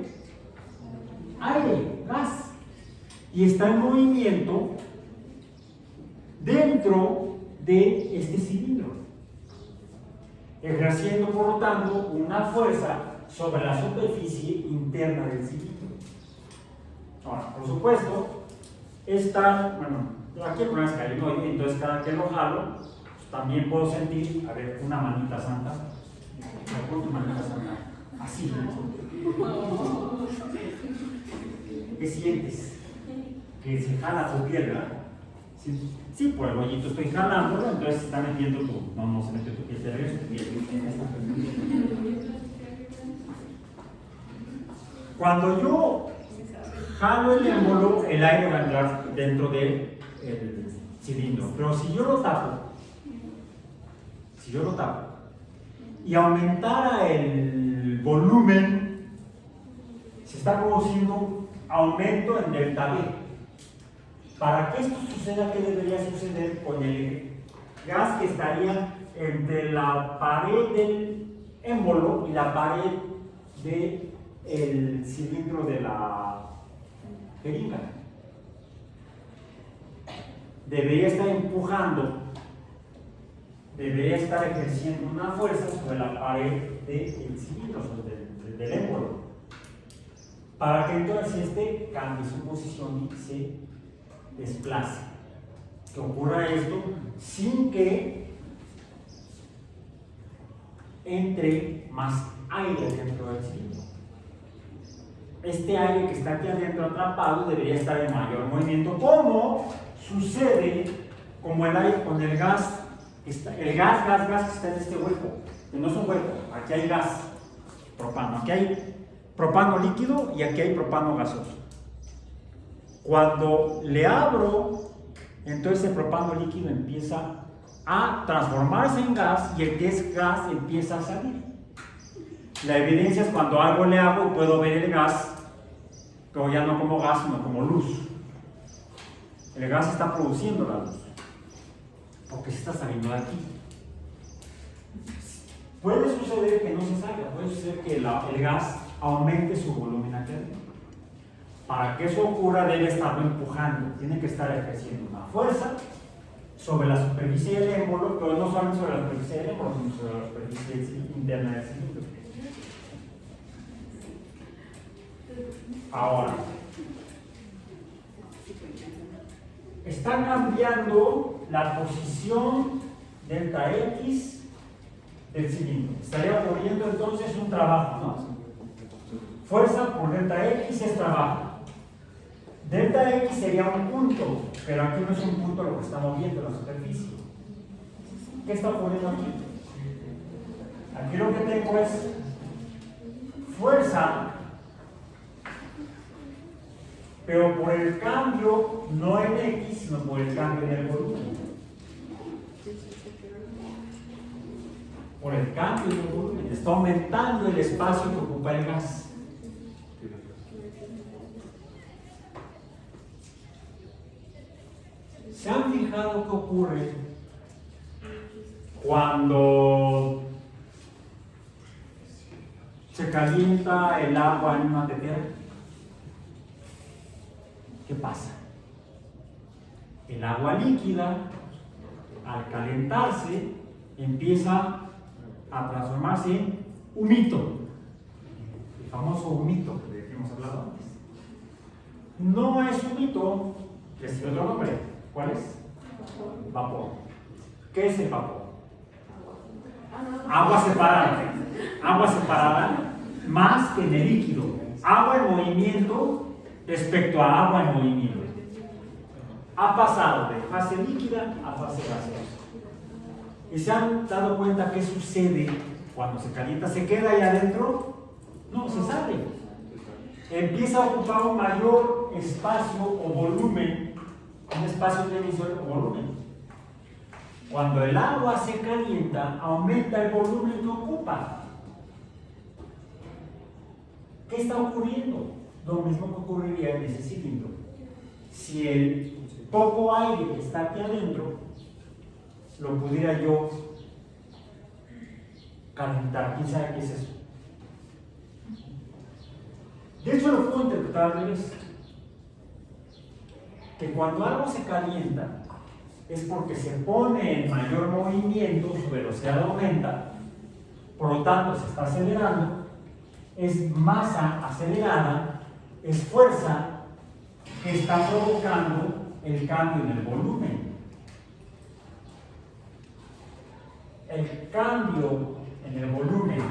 Aire, gas. Y está en movimiento dentro de este cilindro, ejerciendo por lo tanto una fuerza sobre la superficie interna del cilindro. Ahora, por supuesto, aquí el problema es que hay un hoyo, entonces cada que lo jalo, pues, también puedo sentir, a ver, una manita santa. Me pongo tu manita santa, así. ¿Qué sientes? Que se jala tu piel, ¿verdad? Sí, por el hoyito estoy jalándolo, entonces se está metiendo tu, no se mete tu piel, se regresa tu piel. Cuando yo jalo el émbolo, el aire va a entrar dentro del cilindro. Pero si yo lo tapo, y aumentara el volumen, se está produciendo aumento en delta V. Para que esto suceda, ¿qué debería suceder con el gas que estaría entre la pared del émbolo y la pared del cilindro de la jeringa? Debería estar empujando, debería estar ejerciendo una fuerza sobre la pared del cilindro, del émbolo, para que entonces este cambie su posición y se desplace. Que ocurra esto sin que entre más aire dentro del cilindro. Este aire que está aquí adentro atrapado debería estar en mayor movimiento, como sucede como el aire con el gas, el gas que está en este hueco, que no es un hueco, aquí hay gas, propano, aquí hay propano líquido y aquí hay propano gaseoso. Cuando le abro, entonces el propano líquido empieza a transformarse en gas y el que es gas empieza a salir. La evidencia es cuando algo le hago y puedo ver el gas, pero ya no como gas, sino como luz. El gas está produciendo la luz, porque se está saliendo de aquí. Puede suceder que no se salga, puede suceder que el gas aumente su volumen aquí adentro. Para que eso ocurra debe estarlo empujando, tiene que estar ejerciendo una fuerza sobre la superficie del émbolo, pero no solamente sobre la superficie del émbolo, sino sobre la superficie interna del cilindro. Ahora, está cambiando la posición delta X del cilindro. Estaría ocurriendo entonces un trabajo, ¿no? Fuerza por delta X es trabajo. Delta X sería un punto, pero aquí no es un punto lo que está moviendo la superficie. ¿Qué está ocurriendo aquí? Aquí lo que tengo es fuerza, pero por el cambio, no en X, sino por el cambio en el volumen. Por el cambio en el volumen. Está aumentando el espacio que ocupa el gas. ¿Se han fijado qué ocurre cuando se calienta el agua en una tetera? ¿Qué pasa? El agua líquida, al calentarse, empieza a transformarse en humito, el famoso humito del que hemos hablado antes. No es humito, es otro nombre. ¿Cuál es? Vapor. ¿Qué es el vapor? Agua separada. Agua separada más que en el líquido. Agua en movimiento respecto a agua en movimiento. Ha pasado de fase líquida a fase gaseosa. ¿Y se han dado cuenta qué sucede cuando se calienta? ¿Se queda ahí adentro? No, se sale. Empieza a ocupar un mayor espacio o volumen, un espacio televisor o volumen. Cuando el agua se calienta, aumenta el volumen que ocupa. ¿Qué está ocurriendo? Lo mismo que ocurriría en ese cilindro. Si el poco aire que está aquí adentro lo pudiera yo calentar, ¿quién sabe qué es eso? De hecho, lo puedo interpretar al revés. Que cuando algo se calienta es porque se pone en mayor movimiento, su velocidad aumenta, por lo tanto se está acelerando, es masa acelerada, es fuerza que está provocando el cambio en el volumen. El cambio en el volumen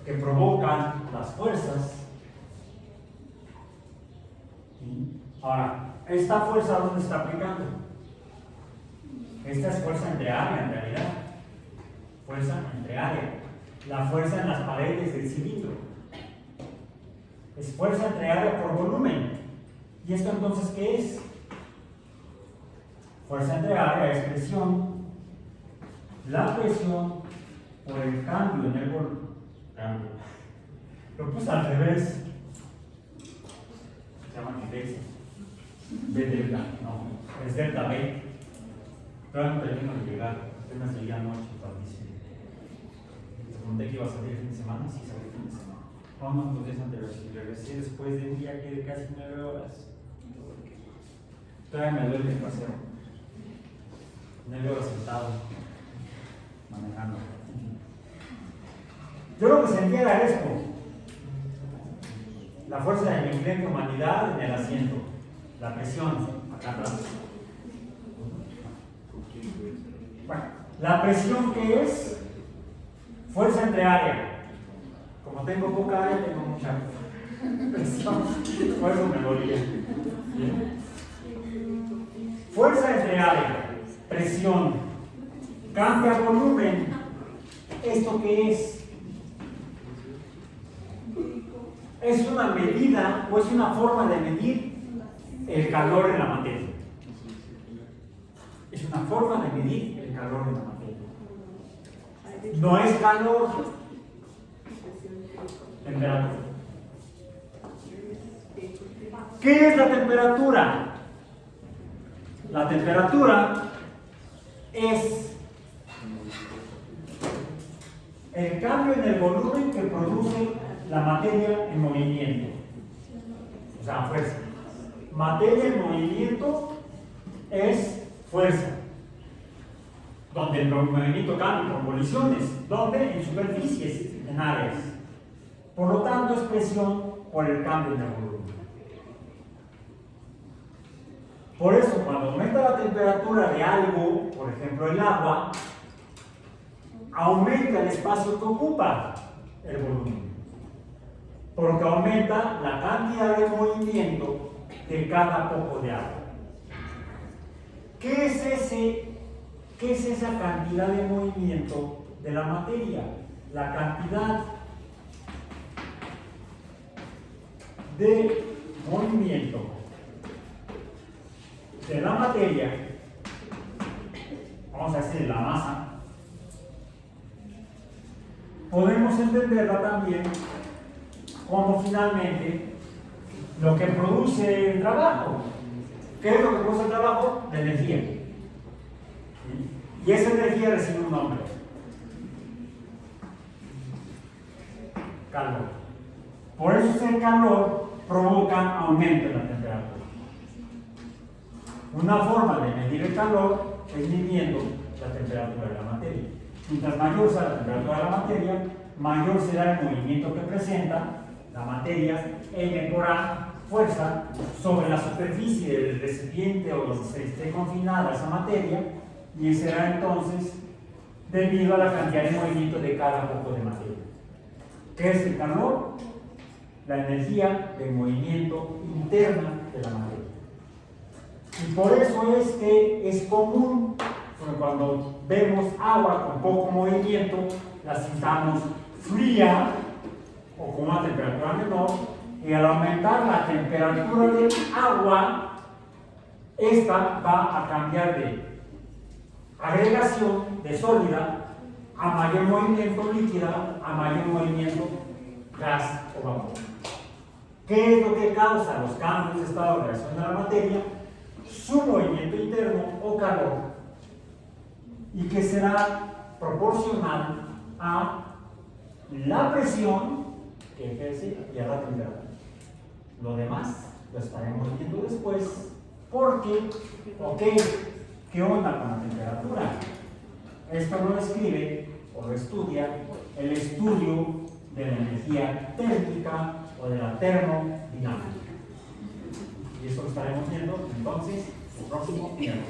que provocan las fuerzas. ¿Sí? Ahora, ¿esta fuerza dónde se está aplicando? Esta es fuerza entre área en realidad. Fuerza entre área. La fuerza en las paredes del cilindro. Es fuerza entre área por volumen. ¿Y esto entonces qué es? Fuerza entre área es presión. La presión por el cambio en el volumen. Lo puse al revés. Se llama index. B delta, no, es delta B. Todavía no termino de llegar, apenas llegué anoche para decir. Te conté que iba a salir el fin de semana, sí salí el fin de semana. Vamos los días anteriores y regresé después de un día que de casi 9 horas. Todavía me duele el paseo. 9 horas sentado, manejando. Yo lo que sentía era esto: la fuerza de mi inclinación de humanidad en el asiento, la presión acá atrás. Bueno, la presión que es fuerza entre área. Como tengo poca área, tengo mucha presión, por eso me dolía. ¿Bien? Fuerza entre área, presión, cambia volumen. ¿Esto qué es? Es una medida o es una forma de medir el calor en la materia. Es una forma de medir el calor en la materia. No es calor, temperatura. ¿Qué es la temperatura? La temperatura es el cambio en el volumen que produce la materia en movimiento. O sea, fuerza. Materia en movimiento es fuerza. Donde el movimiento cambia por colisiones. ¿Dónde? En superficies, en áreas. Por lo tanto, es presión por el cambio en el volumen. Por eso, cuando aumenta la temperatura de algo, por ejemplo el agua, aumenta el espacio que ocupa el volumen. Porque aumenta la cantidad de movimiento de cada poco de agua. ¿Qué es esa cantidad de movimiento de la materia? La cantidad de movimiento de la materia, vamos a decir la masa, podemos entenderla también como finalmente lo que produce el trabajo. ¿Qué es lo que produce el trabajo? La energía. ¿Sí? Y esa energía recibe un nombre: calor. Por eso el calor provoca aumento en la temperatura. Una forma de medir el calor es midiendo la temperatura de la materia. Mientras mayor sea la temperatura de la materia, mayor será el movimiento que presenta la materia M por A, fuerza, sobre la superficie del recipiente o donde se esté confinada esa materia, y será entonces debido a la cantidad de movimiento de cada poco de materia. ¿Qué es el calor? La energía de movimiento interna de la materia. Y por eso es que es común, cuando vemos agua con poco movimiento, la sintamos fría o con una temperatura menor, y al aumentar la temperatura del agua, esta va a cambiar de agregación de sólida a mayor movimiento líquida, a mayor movimiento gas o vapor. ¿Qué es lo que causa los cambios de estado de reacción de la materia? Su movimiento interno o calor, y que será proporcional a la presión que ejerce y a la temperatura. Lo demás lo estaremos viendo después, porque, ok, ¿qué onda con la temperatura? Esto lo escribe o lo estudia el estudio de la energía térmica o de la termodinámica. Y eso lo estaremos viendo entonces el próximo miércoles.